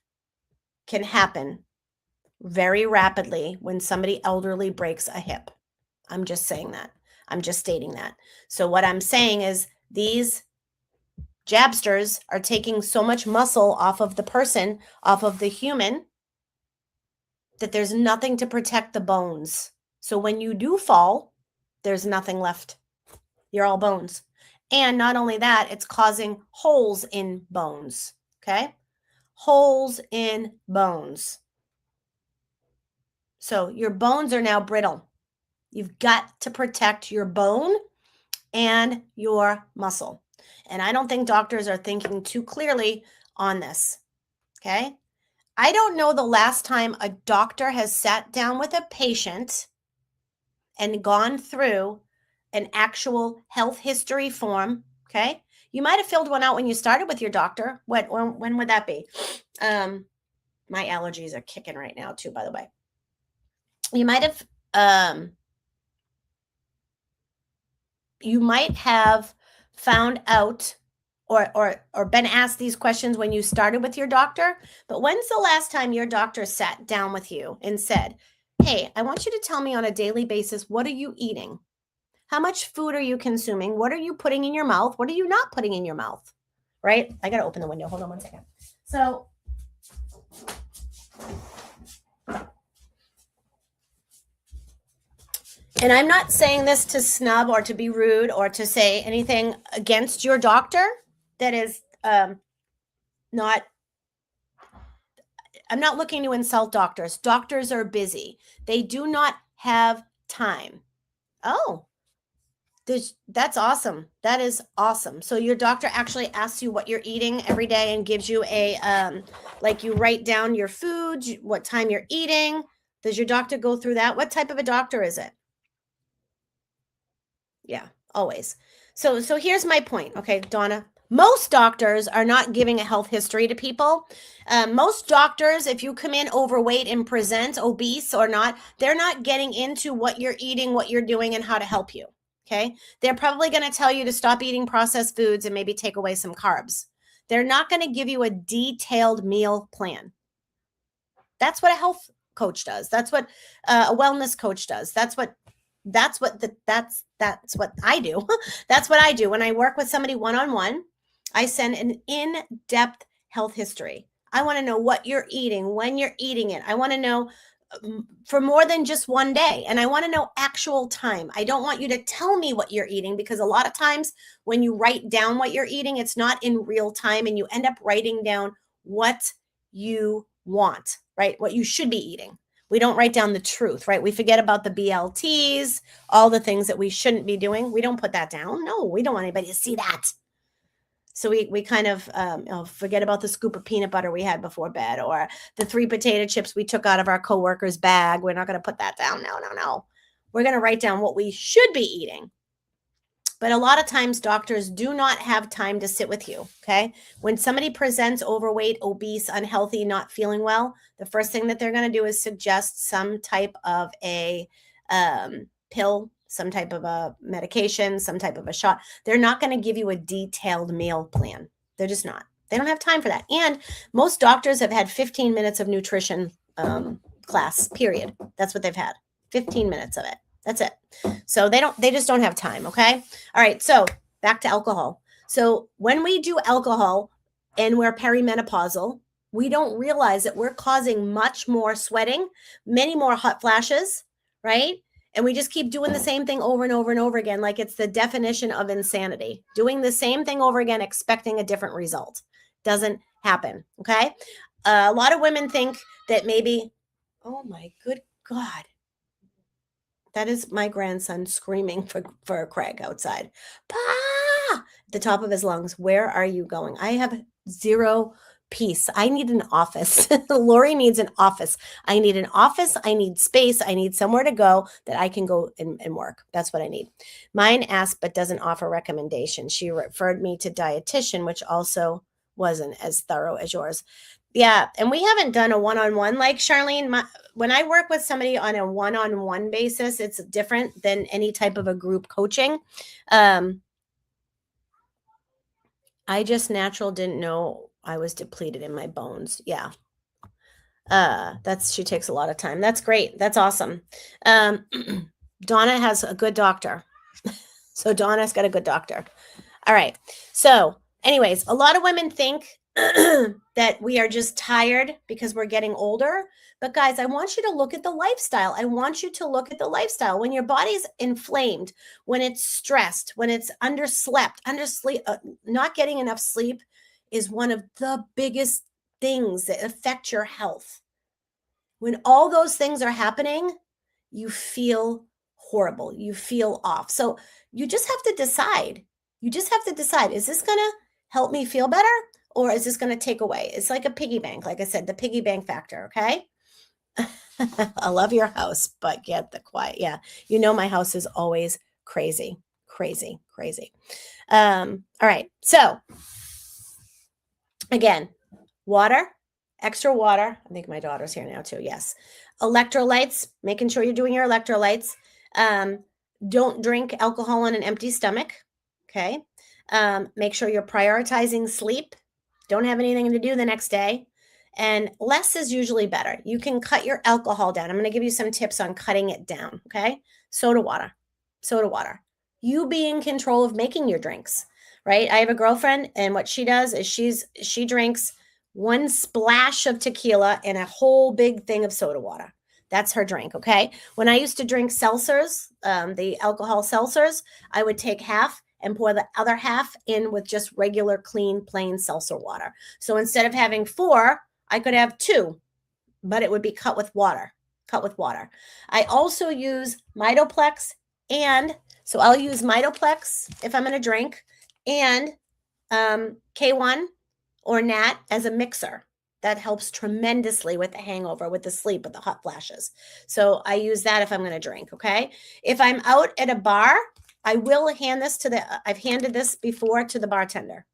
can happen very rapidly when somebody elderly breaks a hip. I'm just saying that. I'm just stating that. So what I'm saying is these jabsters are taking so much muscle off of the person, off of the human, that there's nothing to protect the bones. So when you do fall, there's nothing left. You're all bones. And not only that, it's causing holes in bones. Okay? Holes in bones. So your bones are now brittle. You've got to protect your bone and your muscle. And I don't think doctors are thinking too clearly on this. Okay? I don't know the last time a doctor has sat down with a patient and gone through an actual health history form. Okay? You might have filled one out when you started with your doctor. When would that be? My allergies are kicking right now too, by the way. You might have found out or been asked these questions when you started with your doctor, but when's the last time your doctor sat down with you and said, hey, I want you to tell me on a daily basis, what are you eating? How much food are you consuming? What are you putting in your mouth? What are you not putting in your mouth? Right? I got to open the window. Hold on one second. So and I'm not saying this to snub or to be rude or to say anything against your doctor that is not, I'm not looking to insult doctors. Doctors are busy. They do not have time. Oh, that's awesome. That is awesome. So your doctor actually asks you what you're eating every day and gives you a, like you write down your food, what time you're eating. Does your doctor go through that? What type of a doctor is it? Yeah, always. So here's my point. Okay, Donna. Most doctors are not giving a health history to people. Most doctors, if you come in overweight and present obese or not, they're not getting into what you're eating, what you're doing, and how to help you. Okay. They're probably going to tell you to stop eating processed foods and maybe take away some carbs. They're not going to give you a detailed meal plan. That's what a health coach does. That's what a wellness coach does. That's what I do. That's what I do. When I work with somebody one-on-one, I send an in-depth health history. I want to know what you're eating, when you're eating it. I want to know for more than just one day. And I want to know actual time. I don't want you to tell me what you're eating because a lot of times when you write down what you're eating, it's not in real time and you end up writing down what you want, right? What you should be eating. We don't write down the truth, right? We forget about the BLTs, all the things that we shouldn't be doing. We don't put that down. No, we don't want anybody to see that. So we kind of forget about the scoop of peanut butter we had before bed or the 3 potato chips we took out of our coworker's bag. We're not going to put that down. No. We're going to write down what we should be eating. But a lot of times doctors do not have time to sit with you, okay? When somebody presents overweight, obese, unhealthy, not feeling well, the first thing that they're going to do is suggest some type of a pill some type of a medication, some type of a shot. They're not going to give you a detailed meal plan. They're just not. They don't have time for that. And most doctors have had 15 minutes of nutrition class, period. That's what they've had. 15 minutes of it. That's it. So they just don't have time. Okay. All right. So back to alcohol. So when we do alcohol and we're perimenopausal, we don't realize that we're causing much more sweating, many more hot flashes, right? And we just keep doing the same thing over and over and over again. Like it's the definition of insanity. Doing the same thing over again, expecting a different result. Doesn't happen. Okay. A lot of women think that maybe, oh my good God. That is my grandson screaming for Craig outside. Pa! At the top of his lungs. Where are you going? I have zero peace. I need an office. Lori needs an office. I need an office. I need space. I need somewhere to go that I can go and work. That's what I need. Mine asked, but doesn't offer recommendations. She referred me to dietitian, which also wasn't as thorough as yours. Yeah. And we haven't done a one-on-one like Charlene. When I work with somebody on a one-on-one basis, it's different than any type of a group coaching. I just natural didn't know I was depleted in my bones. Yeah. She takes a lot of time. That's great. That's awesome. Donna has a good doctor. So Donna's got a good doctor. All right. So anyways, a lot of women think that we are just tired because we're getting older. But guys, I want you to look at the lifestyle. I want you to look at the lifestyle. When your body's inflamed, when it's stressed, when it's undersleep, not getting enough sleep is one of the biggest things that affect your health. When all those things are happening, you feel horrible. You feel off. So you just have to decide. You just have to decide, is this going to help me feel better? Or is this going to take away? It's like a piggy bank. Like I said, the piggy bank factor. Okay. I love your house, but get the quiet. Yeah. You know, my house is always crazy, crazy, crazy. All right. So again, water, extra water. I think my daughter's here now too. Yes. Electrolytes, making sure you're doing your electrolytes. Don't drink alcohol on an empty stomach. Okay. Make sure you're prioritizing sleep. Don't have anything to do the next day. And less is usually better. You can cut your alcohol down. I'm going to give you some tips on cutting it down. Okay. Soda water. You be in control of making your drinks, right? I have a girlfriend, and what she does is she drinks one splash of tequila and a whole big thing of soda water. That's her drink. Okay. When I used to drink seltzers, the alcohol seltzers, I would take half and pour the other half in with just regular, clean, plain seltzer water. So instead of having 4, I could have 2, but it would be cut with water. I also use Mitoplex, and so I'll use Mitoplex if I'm going to drink, and K1 or Nat as a mixer. That helps tremendously with the hangover, with the sleep, with the hot flashes. So I use that if I'm going to drink. Okay. If I'm out at a bar, I will hand this I've handed this before to the bartender,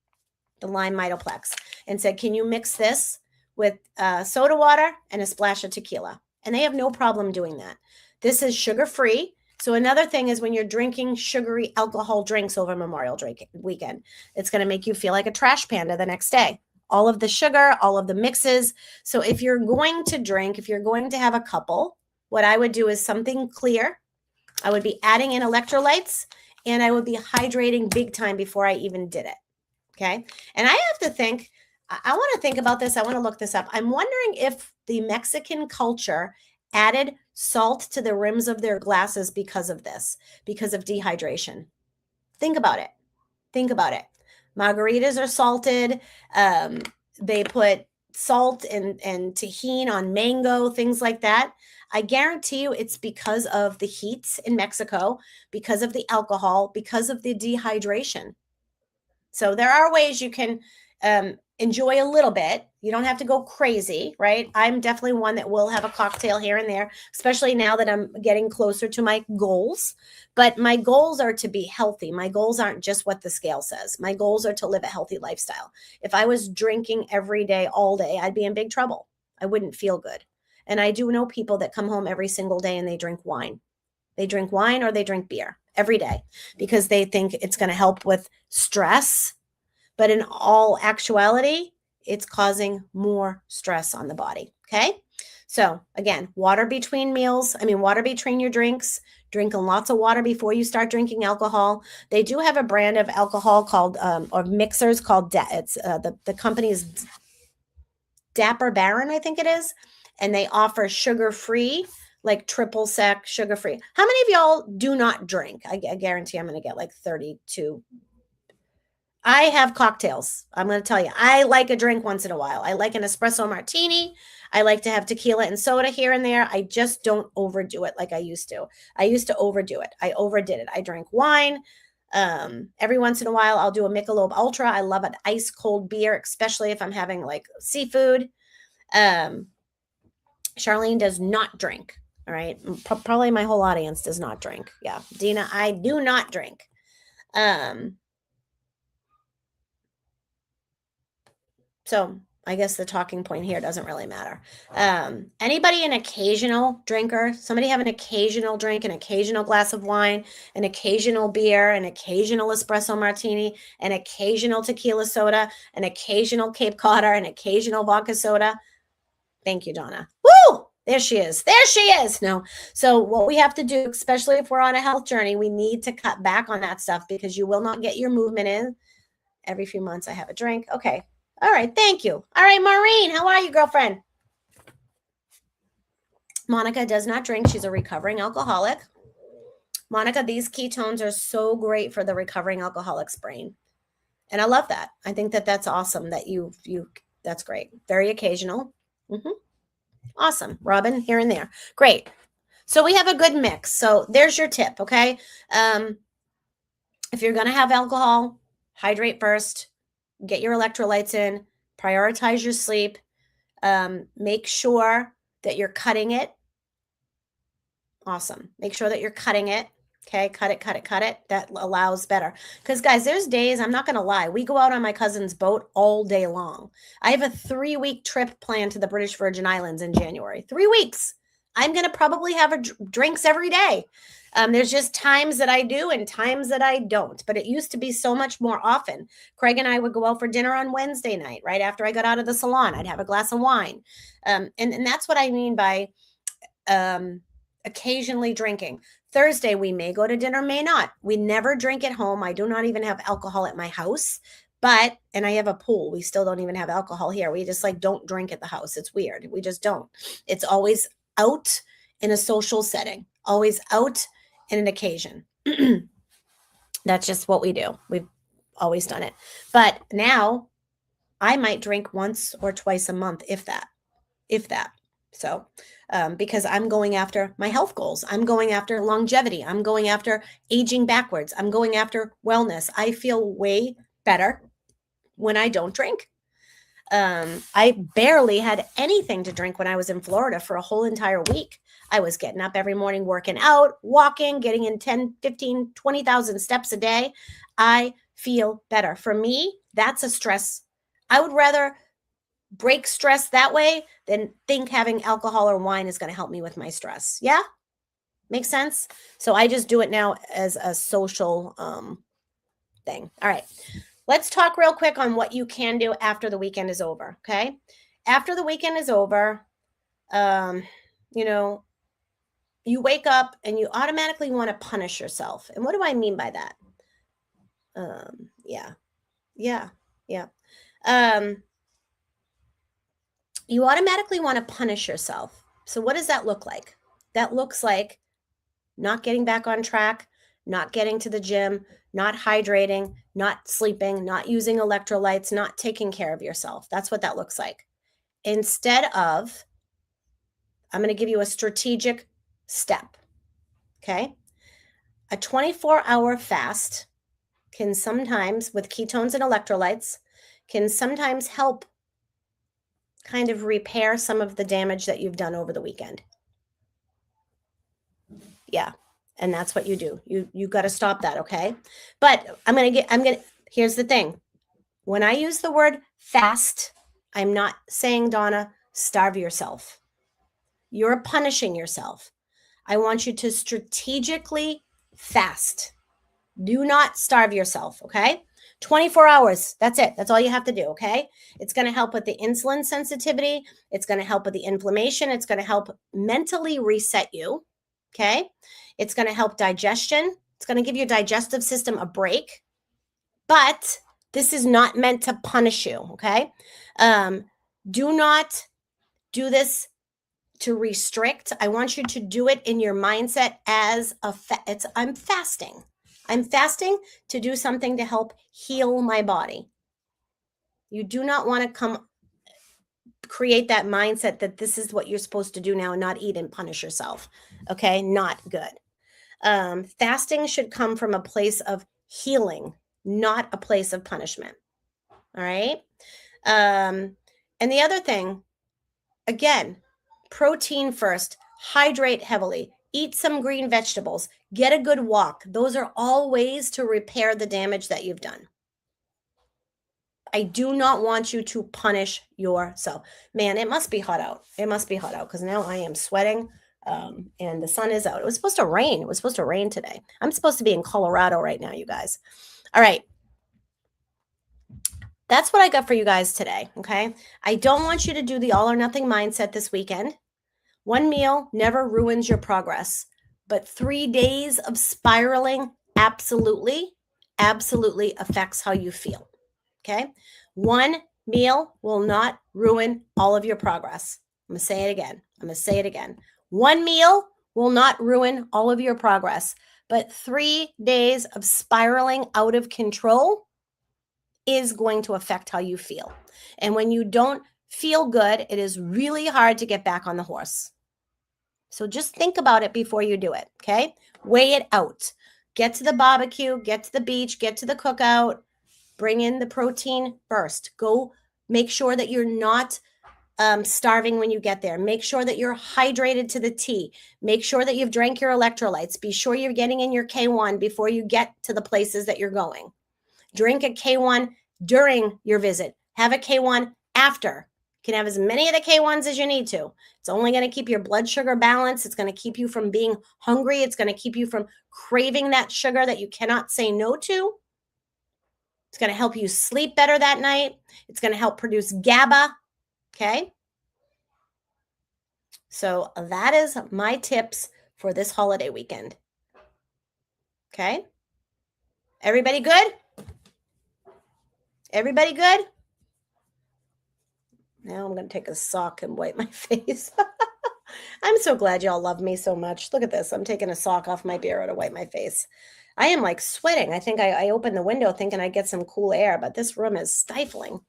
the lime Mitoplex, and said, can you mix this with soda water and a splash of tequila? And they have no problem doing that. This is sugar-free. So another thing is when you're drinking sugary alcohol drinks over Memorial weekend, it's going to make you feel like a trash panda the next day. All of the sugar, all of the mixes. So if you're going to drink, if you're going to have a couple, what I would do is something clear. I would be adding in electrolytes, and I would be hydrating big time before I even did it. Okay. And I have to think, I want to think about this. I want to look this up. I'm wondering if the Mexican culture added salt to the rims of their glasses because of this, because of dehydration. Think about it. Margaritas are salted. They put salt and tahini on mango, things like that. I guarantee you it's because of the heat in Mexico, because of the alcohol, because of the dehydration. So there are ways you can enjoy a little bit. You don't have to go crazy, right? I'm definitely one that will have a cocktail here and there, especially now that I'm getting closer to my goals. But my goals are to be healthy. My goals aren't just what the scale says. My goals are to live a healthy lifestyle. If I was drinking every day, all day, I'd be in big trouble. I wouldn't feel good. And I do know people that come home every single day and they drink wine. They drink wine or they drink beer every day because they think it's going to help with stress. But in all actuality, it's causing more stress on the body. Okay. So again, water between meals. Water between your drinks. Drinking lots of water before you start drinking alcohol. They do have a brand of alcohol called, or mixers called, the company is Dapper Baron, I think it is. And they offer sugar-free, like triple sec sugar-free. How many of y'all do not drink? I guarantee I'm going to get like 32. I have cocktails. I'm going to tell you, I like a drink once in a while. I like an espresso martini. I like to have tequila and soda here and there. I just don't overdo it like I used to. I used to overdo it. I overdid it. I drank wine. Every once in a while, I'll do a Michelob Ultra. I love an ice cold beer, especially if I'm having like seafood. Charlene does not drink. All right. Probably my whole audience does not drink. Yeah. Dina, I do not drink. So I guess the talking point here doesn't really matter. Anybody an occasional drinker? Somebody have an occasional drink, an occasional glass of wine, an occasional beer, an occasional espresso martini, an occasional tequila soda, an occasional Cape Cod, an occasional vodka soda? Thank you, Donna. Woo! There she is. There she is. No. So what we have to do, especially if we're on a health journey, we need to cut back on that stuff because you will not get your movement in. Every few months I have a drink. Okay. All right. Thank you. All right, Maureen, how are you, girlfriend? Monica does not drink. She's a recovering alcoholic. Monica, these ketones are so great for the recovering alcoholic's brain. And I love that. I think that that's awesome that that's great. Very occasional. Awesome. Robin, here and there. Great. So we have a good mix. So there's your tip. Okay. If you're going to have alcohol, hydrate first, get your electrolytes in, prioritize your sleep, make sure that you're cutting it. Awesome. Make sure that you're cutting it. Okay. Cut it. That allows better. Because guys, there's days, I'm not going to lie. We go out on my cousin's boat all day long. I have a 3-week trip planned to the British Virgin Islands in January. 3 weeks. I'm going to probably have drinks every day. There's just times that I do and times that I don't, but it used to be so much more often. Craig and I would go out for dinner on Wednesday night, right after I got out of the salon. I'd have a glass of wine. And that's what I mean by occasionally drinking. Thursday, we may go to dinner, may not. We never drink at home. I do not even have alcohol at my house, and I have a pool. We still don't even have alcohol here. We just don't drink at the house. It's weird. We just don't. It's always out in a social setting, always out in an occasion. That's just what we do. We've always done it. But now I might drink once or twice a month, if that. So, because I'm going after my health goals. I'm going after longevity. I'm going after aging backwards. I'm going after wellness. I feel way better when I don't drink. I barely had anything to drink when I was in Florida for a whole entire week. I was getting up every morning, working out, walking, getting in 10, 15, 20,000 steps a day. I feel better. For me, that's a stress. I would rather break stress that way than think having alcohol or wine is going to help me with my stress. Yeah? Makes sense? So I just do it now as a social thing. All right. Let's talk real quick on what you can do after the weekend is over. Okay. After the weekend is over, you wake up and you automatically want to punish yourself. And what do I mean by that? Yeah. You automatically want to punish yourself. So what does that look like? That looks like not getting back on track, not getting to the gym, not hydrating, not sleeping, not using electrolytes, not taking care of yourself. That's what that looks like. Instead of, I'm going to give you a strategic step. Okay. A 24-hour fast can sometimes, with ketones and electrolytes, can sometimes help kind of repair some of the damage that you've done over the weekend. Yeah. And that's what you do. You got to stop that. Okay. But here's the thing. When I use the word fast, I'm not saying, Donna, starve yourself. You're punishing yourself. I want you to strategically fast. Do not starve yourself, okay? 24 hours. That's it. That's all you have to do, okay? It's going to help with the insulin sensitivity. It's going to help with the inflammation. It's going to help mentally reset you, okay? It's going to help digestion. It's going to give your digestive system a break. But this is not meant to punish you, okay? Do not do this to restrict. I want you to do it in your mindset as I'm fasting. I'm fasting to do something to help heal my body. You do not want to create that mindset that this is what you're supposed to do now and not eat and punish yourself. Okay, not good. Fasting should come from a place of healing, not a place of punishment. All right. And the other thing, again, protein first, hydrate heavily, eat some green vegetables, get a good walk. Those are all ways to repair the damage that you've done. I do not want you to punish yourself. Man, it must be hot out. It must be hot out because now I am sweating and the sun is out. It was supposed to rain. It was supposed to rain today. I'm supposed to be in Colorado right now, you guys. All right. That's what I got for you guys today, okay? I don't want you to do the all or nothing mindset this weekend. One meal never ruins your progress, but 3 days of spiraling absolutely affects how you feel, okay? One meal will not ruin all of your progress. I'm going to say it again. One meal will not ruin all of your progress, but 3 days of spiraling out of control is going to affect how you feel. And when you don't feel good, it is really hard to get back on the horse. So just think about it before you do it, okay? Weigh it out. Get to the barbecue, get to the beach, get to the cookout. Bring in the protein first. Go make sure that you're not starving when you get there. Make sure that you're hydrated to the T. Make sure that you've drank your electrolytes. Be sure you're getting in your K1 before you get to the places that you're going. Drink a K1 during your visit. Have a K1 after. You can have as many of the K1s as you need to. It's only going to keep your blood sugar balanced. It's going to keep you from being hungry. It's going to keep you from craving that sugar that you cannot say no to. It's going to help you sleep better that night. It's going to help produce GABA. Okay. So that is my tips for this holiday weekend. Okay. Everybody good? Everybody good? Now I'm going to take a sock and wipe my face. I'm so glad y'all love me so much. Look at this. I'm taking a sock off my bureau to wipe my face. I am like sweating. I think I opened the window thinking I'd get some cool air, but this room is stifling.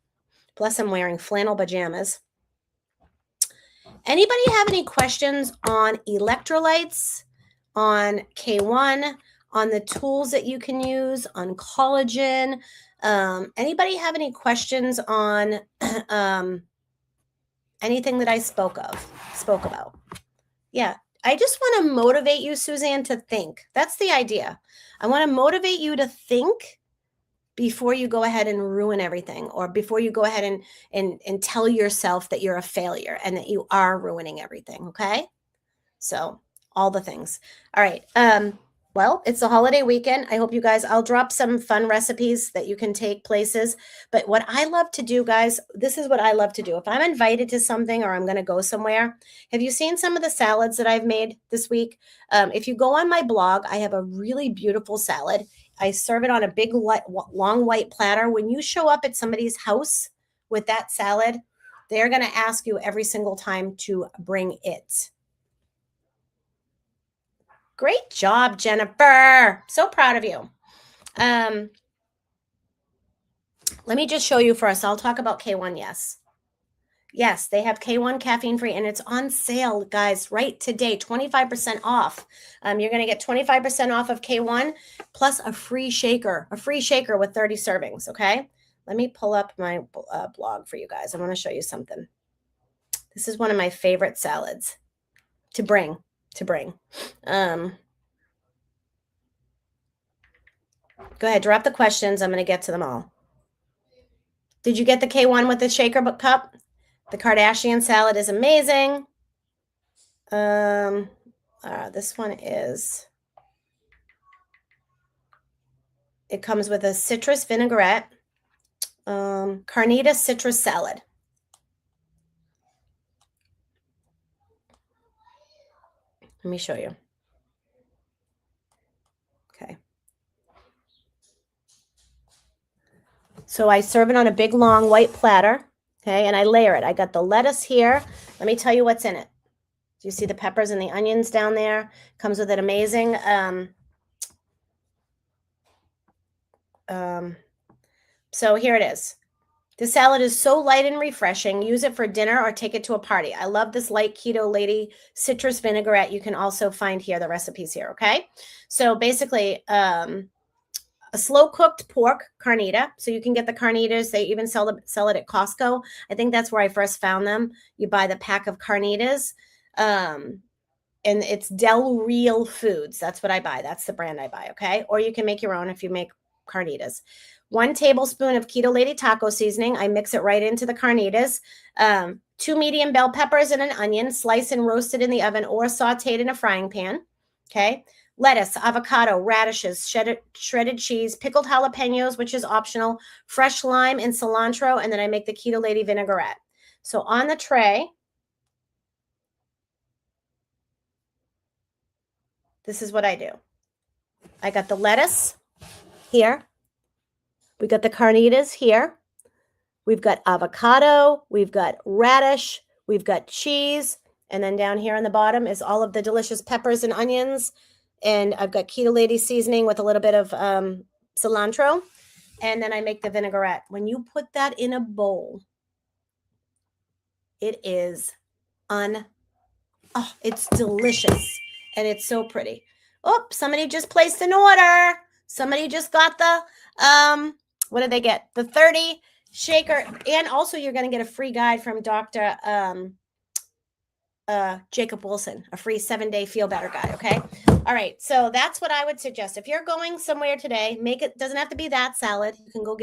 Plus I'm wearing flannel pajamas. Anybody have any questions on electrolytes, on K1, on the tools that you can use, on collagen? Anybody have any questions on anything that I spoke about? Yeah, I just want to motivate you, Suzanne, to think. That's the idea. I want to motivate you to think before you go ahead and ruin everything, or before you go ahead and tell yourself that you're a failure and that you are ruining everything. Okay. So all the things. All right. Well, it's a holiday weekend. I hope you guys, I'll drop some fun recipes that you can take places. But what I love to do, guys, this is what I love to do. If I'm invited to something or I'm going to go somewhere, have you seen some of the salads that I've made this week? If you go on my blog, I have a really beautiful salad. I serve it on a big, long white platter. When you show up at somebody's house with that salad, they're going to ask you every single time to bring it. Great job, Jennifer. So proud of you. Let me just show you first. I'll talk about K1. Yes, they have K1 caffeine free, and it's on sale, guys, right today, 25% off. You're going to get 25% off of K1 plus a free shaker with 30 servings. Okay. Let me pull up my blog for you guys. I want to show you something. This is one of my favorite salads to bring. Go ahead, drop the questions. I'm going to get to them all. Did you get the K1 with the shaker cup? The Kardashian salad is amazing. This one is, it comes with a citrus vinaigrette, carnita citrus salad. Let me show you. Okay. So I serve it on a big, long white platter. Okay. And I layer it. I got the lettuce here. Let me tell you what's in it. Do you see the peppers and the onions down there? Comes with an amazing, so here it is. The salad is so light and refreshing. Use it for dinner or take it to a party. I love this light keto lady citrus vinaigrette. You can also find here the recipes here, okay? So basically, a slow cooked pork carnita. So you can get the carnitas. They even sell it at Costco. I think that's where I first found them. You buy the pack of carnitas. And it's Del Real Foods. That's what I buy. That's the brand I buy, okay? Or you can make your own if you make carnitas. 1 tablespoon of Keto Lady taco seasoning. I mix it right into the carnitas. 2 medium bell peppers and an onion, sliced and roasted in the oven or sauteed in a frying pan. Okay. Lettuce, avocado, radishes, shredded cheese, pickled jalapenos, which is optional, fresh lime and cilantro, and then I make the Keto Lady vinaigrette. So on the tray, this is what I do. I got the lettuce here. We got the carnitas here. We've got avocado. We've got radish. We've got cheese. And then down here on the bottom is all of the delicious peppers and onions. And I've got Keto Lady seasoning with a little bit of cilantro. And then I make the vinaigrette. When you put that in a bowl, it is it's delicious. And it's so pretty. Oh, somebody just placed an order. Somebody just got the, what did they get? The 30 shaker. And also you're going to get a free guide from Dr. Jacob Wilson, a free 7-day feel better guide. Okay. All right. So that's what I would suggest. If you're going somewhere today, make it, doesn't have to be that salad. You can go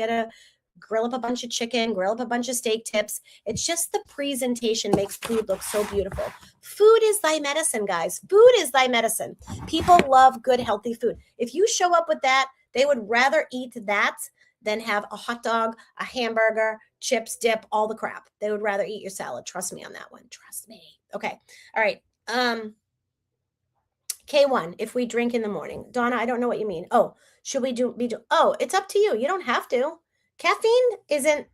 grill up a bunch of chicken, grill up a bunch of steak tips. It's just the presentation makes food look so beautiful. Food is thy medicine, guys. Food is thy medicine. People love good, healthy food. If you show up with that, they would rather eat that than have a hot dog, a hamburger, chips, dip, all the crap. They would rather eat your salad. Trust me on that one. Trust me. Okay. All right. K1, if we drink in the morning. Donna, I don't know what you mean. Oh, should we oh, it's up to you. You don't have to. Caffeine isn't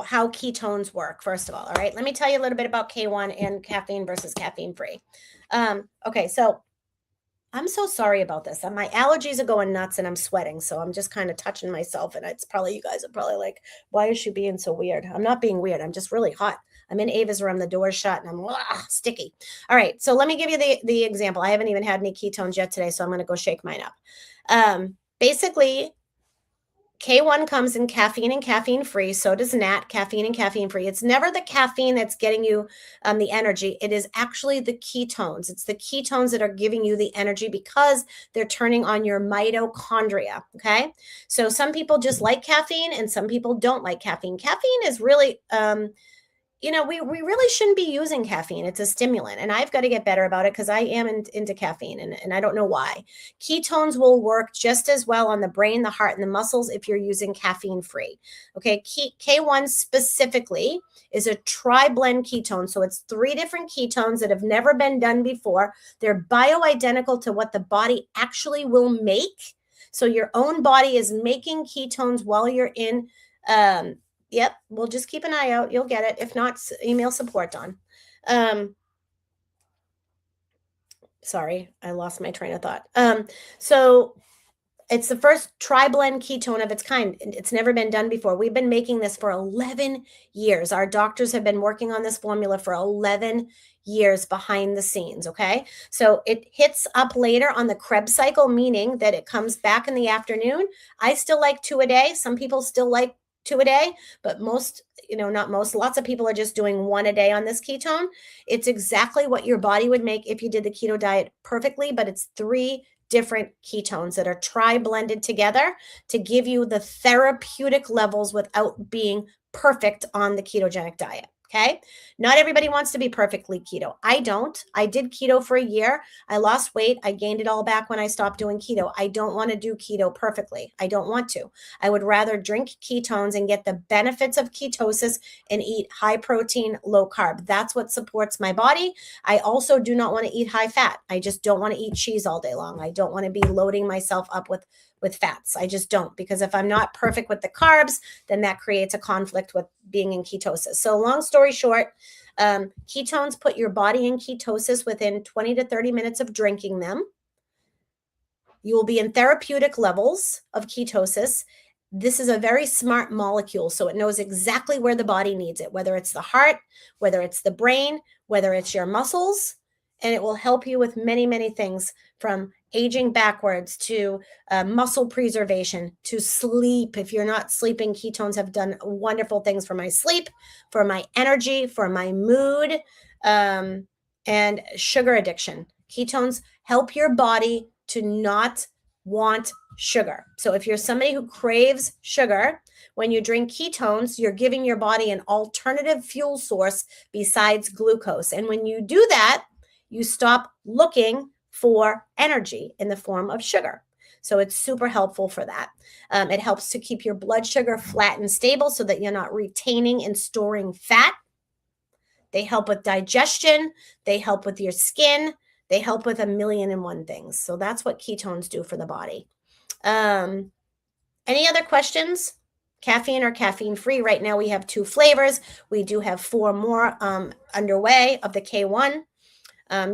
how ketones work, first of all. All right. Let me tell you a little bit about K1 and caffeine versus caffeine free. Okay. So I'm so sorry about this. My allergies are going nuts and I'm sweating. So I'm just kind of touching myself. And it's probably, you guys are probably like, why is she being so weird? I'm not being weird. I'm just really hot. I'm in Ava's room. The door's shut and I'm sticky. All right. So let me give you the example. I haven't even had any ketones yet today. So I'm going to go shake mine up. Basically, K1 comes in caffeine and caffeine free. So does NAT, caffeine and caffeine free. It's never the caffeine that's getting you the energy. It is actually the ketones. It's the ketones that are giving you the energy because they're turning on your mitochondria. Okay. So some people just like caffeine and some people don't like caffeine. Caffeine is really, we really shouldn't be using caffeine. It's a stimulant. And I've got to get better about it because I am into caffeine and I don't know why. Ketones will work just as well on the brain, the heart, and the muscles if you're using caffeine free. Okay. K1 specifically is a tri-blend ketone. So it's 3 different ketones that have never been done before. They're bioidentical to what the body actually will make. So your own body is making ketones while you're in, yep, we'll just keep an eye out. You'll get it. If not, email support on. Sorry, I lost my train of thought. So it's the first tri-blend ketone of its kind. It's never been done before. We've been making this for 11 years. Our doctors have been working on this formula for 11 years behind the scenes. Okay. So it hits up later on the Krebs cycle, meaning that it comes back in the afternoon. I still like 2 a day. Some people still like 2 a day, but most, not most, lots of people are just doing 1 a day on this ketone. It's exactly what your body would make if you did the keto diet perfectly, but it's 3 different ketones that are tri-blended together to give you the therapeutic levels without being perfect on the ketogenic diet. Okay. Not everybody wants to be perfectly keto. I don't. I did keto for a year. I lost weight. I gained it all back when I stopped doing keto. I don't want to do keto perfectly. I don't want to. I would rather drink ketones and get the benefits of ketosis and eat high protein, low carb. That's what supports my body. I also do not want to eat high fat. I just don't want to eat cheese all day long. I don't want to be loading myself up with fats. I just don't, because if I'm not perfect with the carbs, then that creates a conflict with being in ketosis. So long story short, ketones put your body in ketosis within 20 to 30 minutes of drinking them. You will be in therapeutic levels of ketosis. This is a very smart molecule, so it knows exactly where the body needs it, whether it's the heart, whether it's the brain, whether it's your muscles, and it will help you with many, many things, from aging backwards to muscle preservation to sleep. If you're not sleeping, ketones have done wonderful things for my sleep, for my energy, for my mood, and sugar addiction. Ketones help your body to not want sugar. So if you're somebody who craves sugar, when you drink ketones, you're giving your body an alternative fuel source besides glucose. And when you do that, you stop looking for energy in the form of sugar. So it's super helpful for that. It helps to keep your blood sugar flat and stable so that you're not retaining and storing fat. They help with digestion. They help with your skin. They help with 1,000,001 things. So that's what ketones do for the body. Any other questions? Caffeine or caffeine free? Right now we have 2 flavors. We do have 4 more underway of the K1.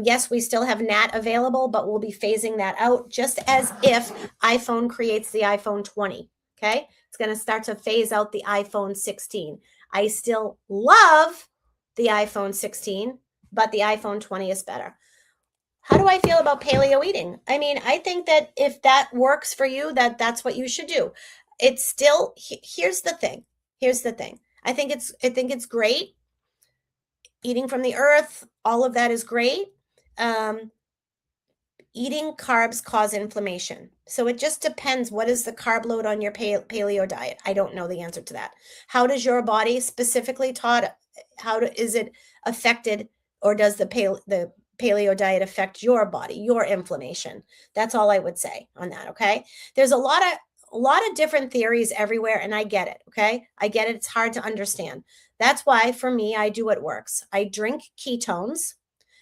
Yes, we still have NAT available, but we'll be phasing that out, just as if iPhone creates the iPhone 20. Okay. It's going to start to phase out the iPhone 16. I still love the iPhone 16, but the iPhone 20 is better. How do I feel about paleo eating? I mean, I think that if that works for you, that's what you should do. It's still, here's the thing. Here's the thing. I think it's great. Eating from the earth, all of that is great. Eating carbs cause inflammation. So it just depends. What is the carb load on your paleo diet? I don't know the answer to that. How does your body specifically, Todd, is it affected, or does the paleo diet affect your body, your inflammation? That's all I would say on that. Okay. There's a lot of different theories everywhere, and I get it. Okay. I get it. It's hard to understand. That's why for me, I do what works. I drink ketones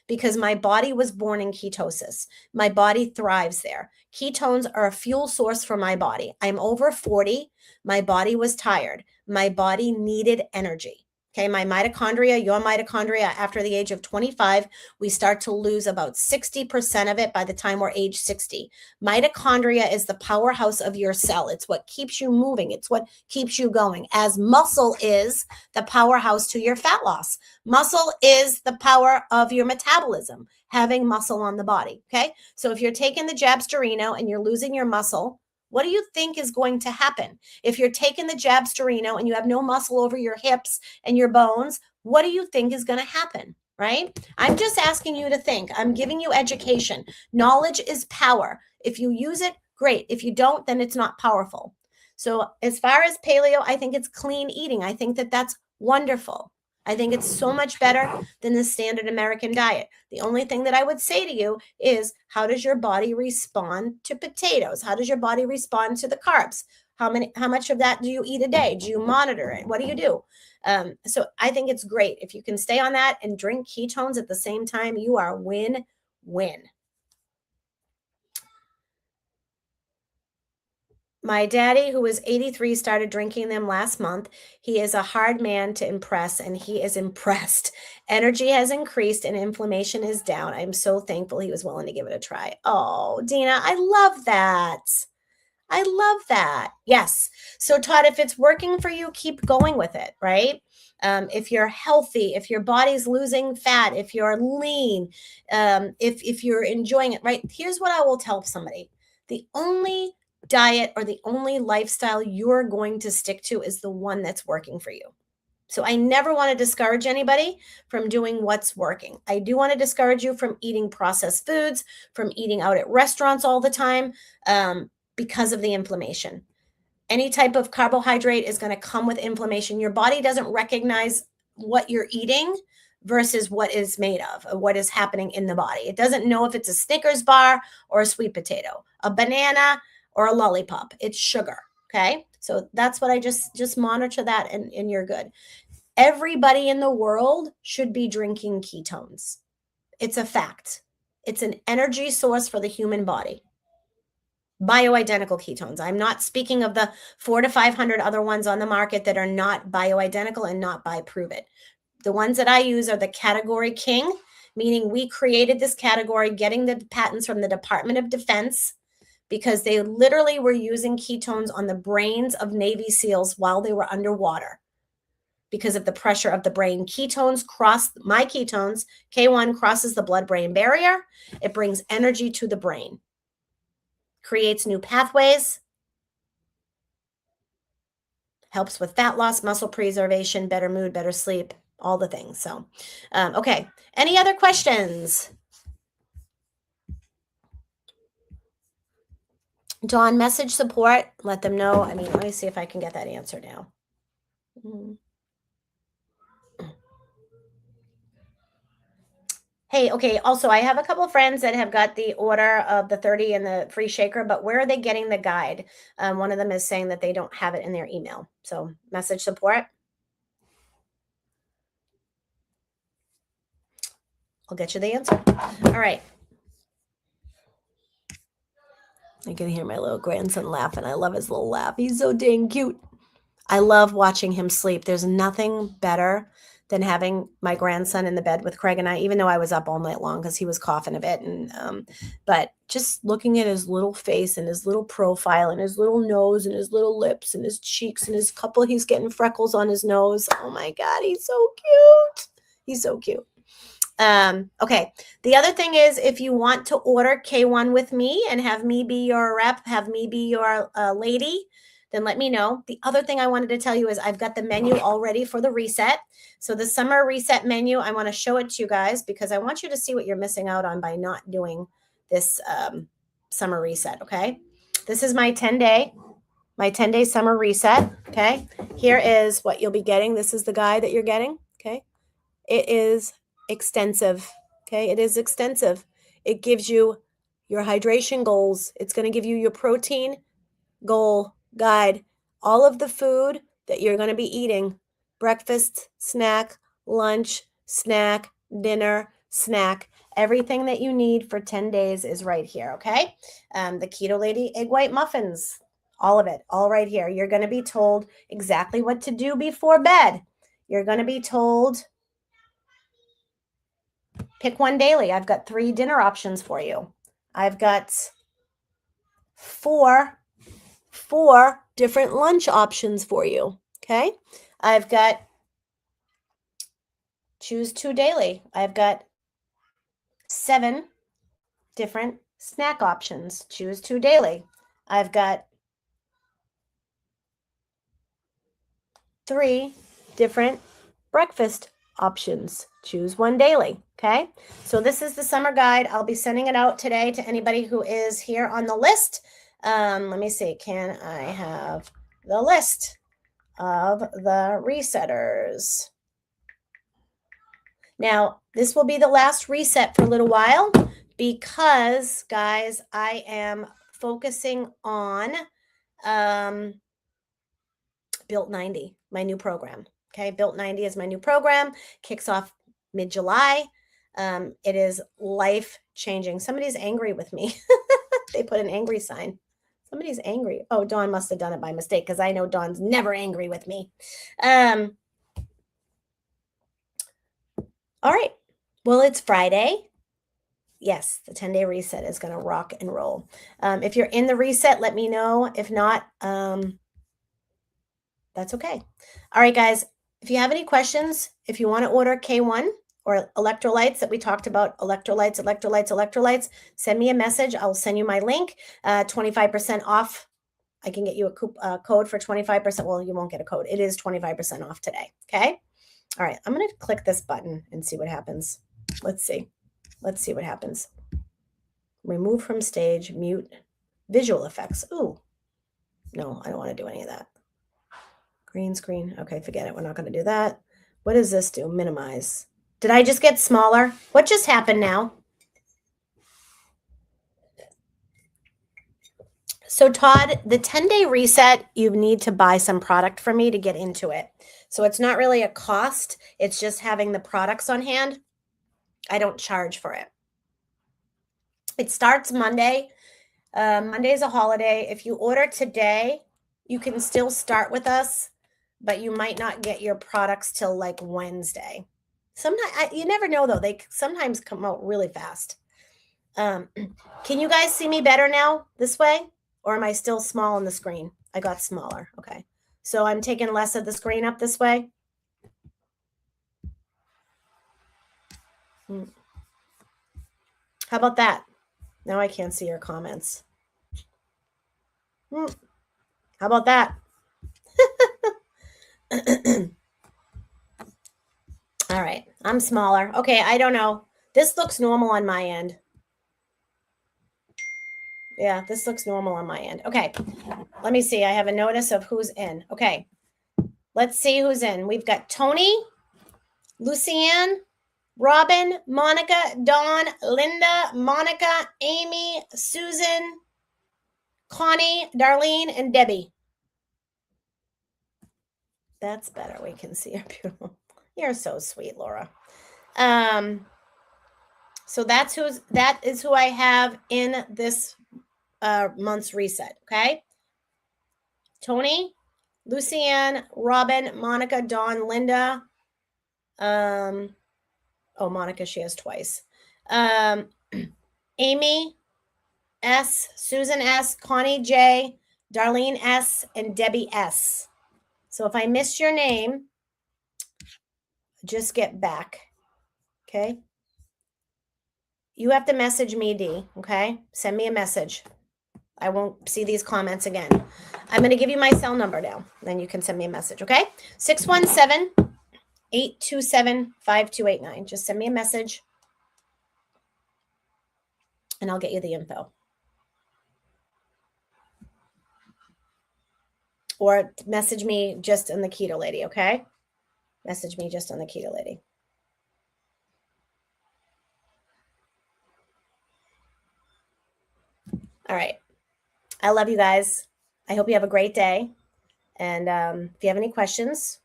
because my body was born in ketosis. My body thrives there. Ketones are a fuel source for my body. I'm over 40. My body was tired. My body needed energy. Okay, my mitochondria, your mitochondria, after the age of 25, we start to lose about 60% of it by the time we're age 60. Mitochondria is the powerhouse of your cell. It's what keeps you moving. It's what keeps you going. As muscle is the powerhouse to your fat loss. Muscle is the power of your metabolism, having muscle on the body. Okay, so if you're taking the Jabstarino and you're losing your muscle, what do you think is going to happen? If you're taking the Jabstarino and you have no muscle over your hips and your bones, what do you think is going to happen? Right? I'm just asking you to think. I'm giving you education. Knowledge is power. If you use it, great. If you don't, then it's not powerful. So as far as paleo, I think it's clean eating. I think that that's wonderful. I think it's so much better than the standard American diet. The only thing that I would say to you is, how does your body respond to potatoes? How does your body respond to the carbs? How much of that do you eat a day? Do you monitor it? What do you do? So I think it's great. If you can stay on that and drink ketones at the same time, you are win-win. My daddy, who was 83, started drinking them last month. He is a hard man to impress, and he is impressed. Energy has increased and inflammation is down. I'm so thankful he was willing to give it a try. Oh, Dina, I love that. I love that. Yes. So, Todd, if it's working for you, keep going with it, right? If you're healthy, if your body's losing fat, if you're lean, if you're enjoying it, right? Here's what I will tell somebody. The only diet or the only lifestyle you're going to stick to is the one that's working for you. So I never want to discourage anybody from doing what's working. I do want to discourage you from eating processed foods, from eating out at restaurants all the time, because of the inflammation. Any type of carbohydrate is going to come with inflammation. Your body doesn't recognize what you're eating versus what is made of, or what is happening in the body. It doesn't know if it's a Snickers bar or a sweet potato, a banana or a lollipop. It's sugar. Okay. So that's what I just monitor that, and you're good. Everybody in the world should be drinking ketones. It's a fact. It's an energy source for the human body. Bioidentical ketones. I'm not speaking of the 400 to 500 other ones on the market that are not bioidentical and not by Prove It. The ones that I use are the category king, meaning we created this category, getting the patents from the Department of Defense, because they literally were using ketones on the brains of Navy SEALs while they were underwater because of the pressure of the brain. My ketones, K1 crosses the blood-brain barrier. It brings energy to the brain, creates new pathways, helps with fat loss, muscle preservation, better mood, better sleep, all the things. So, okay. Any other questions? Dawn, message support. Let them know. I mean, let me see if I can get that answer now. Hey, okay. Also, I have a couple of friends that have got the order of the 30 and the free shaker, but where are they getting the guide? One of them is saying that they don't have it in their email. So, message support. I'll get you the answer. All right. I can hear my little grandson laughing. I love his little laugh. He's so dang cute. I love watching him sleep. There's nothing better than having my grandson in the bed with Craig and I, even though I was up all night long because he was coughing a bit. But just looking at his little face and his little profile and his little nose and his little lips and his cheeks and he's getting freckles on his nose. Oh my God, he's so cute. He's so cute. Okay. The other thing is, if you want to order K1 with me and have me be your rep, have me be your lady, then let me know. The other thing I wanted to tell you is I've got the menu all ready for the reset. So the summer reset menu, I want to show it to you guys because I want you to see what you're missing out on by not doing this summer reset. Okay. This is my 10-day summer reset. Okay. Here is what you'll be getting. This is the guide that you're getting. Okay. It is extensive. Okay. It is extensive. It gives you your hydration goals. It's going to give you your protein goal guide, all of the food that you're going to be eating, breakfast, snack, lunch, snack, dinner, snack, everything that you need for 10 days is right here. Okay. The Keto Lady egg white muffins, all of it, all right here. You're going to be told exactly what to do before bed. You're going to be told pick one daily. I've got 3 dinner options for you. I've got four different lunch options for you. Okay. I've got choose 2 daily. I've got 7 different snack options. Choose 2 daily. I've got 3 different breakfast options. Choose 1 daily. Okay. So this is the summer guide. I'll be sending it out today to anybody who is here on the list. Let me see. Can I have the list of the resetters? Now, this will be the last reset for a little while because, guys, I am focusing on Built 90, my new program. Okay, Built 90 is my new program. Kicks off mid-July. It is life-changing. Somebody's angry with me. They put an angry sign. Somebody's angry. Oh, Dawn must have done it by mistake because I know Dawn's never angry with me. All right. Well, it's Friday. Yes, the 10-day reset is going to rock and roll. If you're in the reset, let me know. If not, that's okay. All right, guys. If you have any questions, if you want to order K1 or electrolytes that we talked about, electrolytes, send me a message. I'll send you my link, 25% off. I can get you a code for 25%. Well, you won't get a code. It is 25% off today. Okay. All right. I'm going to click this button and see what happens. Let's see. Let's see what happens. Remove from stage, mute, visual effects. Ooh, no, I don't want to do any of that. Green screen. Okay, forget it. We're not going to do that. What does this do? Minimize. Did I just get smaller? What just happened now? So Todd, the 10-day reset, you need to buy some product from me to get into it. So it's not really a cost. It's just having the products on hand. I don't charge for it. It starts Monday. Monday is a holiday. If you order today, you can still start with us, but you might not get your products till like Wednesday. Sometimes you never know though. They sometimes come out really fast. Can you guys see me better now this way? Or am I still small on the screen? I got smaller. Okay. So I'm taking less of the screen up this way. How about that? Now I can't see your comments. How about that? All right. I'm smaller. Okay. I don't know. This looks normal on my end. Yeah, this looks normal on my end. Okay. Let me see. I have a notice of who's in. Okay. Let's see who's in. We've got Tony, Lucianne, Robin, Monica, Dawn, Linda, Monica, Amy, Susan, Connie, Darlene, and Debbie. That's better. We can see her beautiful. You're so sweet, Laura. So that is who I have in this month's reset. Okay. Tony, Lucianne, Robin, Monica, Dawn, Linda. Monica, she has twice. Amy S, Susan S, Connie J, Darlene S, and Debbie S. So if I missed your name, just get back. Okay. You have to message me, D. Okay. Send me a message. I won't see these comments again. I'm going to give you my cell number now. Then you can send me a message. Okay. 617-827-5289. Just send me a message and I'll get you the info. Or message me just on the Keto Lady, okay? Message me just on the Keto Lady. All right. I love you guys. I hope you have a great day. And if you have any questions,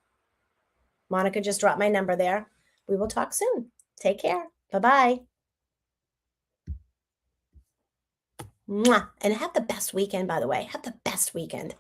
Monica just dropped my number there. We will talk soon. Take care. Bye-bye. Mwah. And have the best weekend, by the way. Have the best weekend.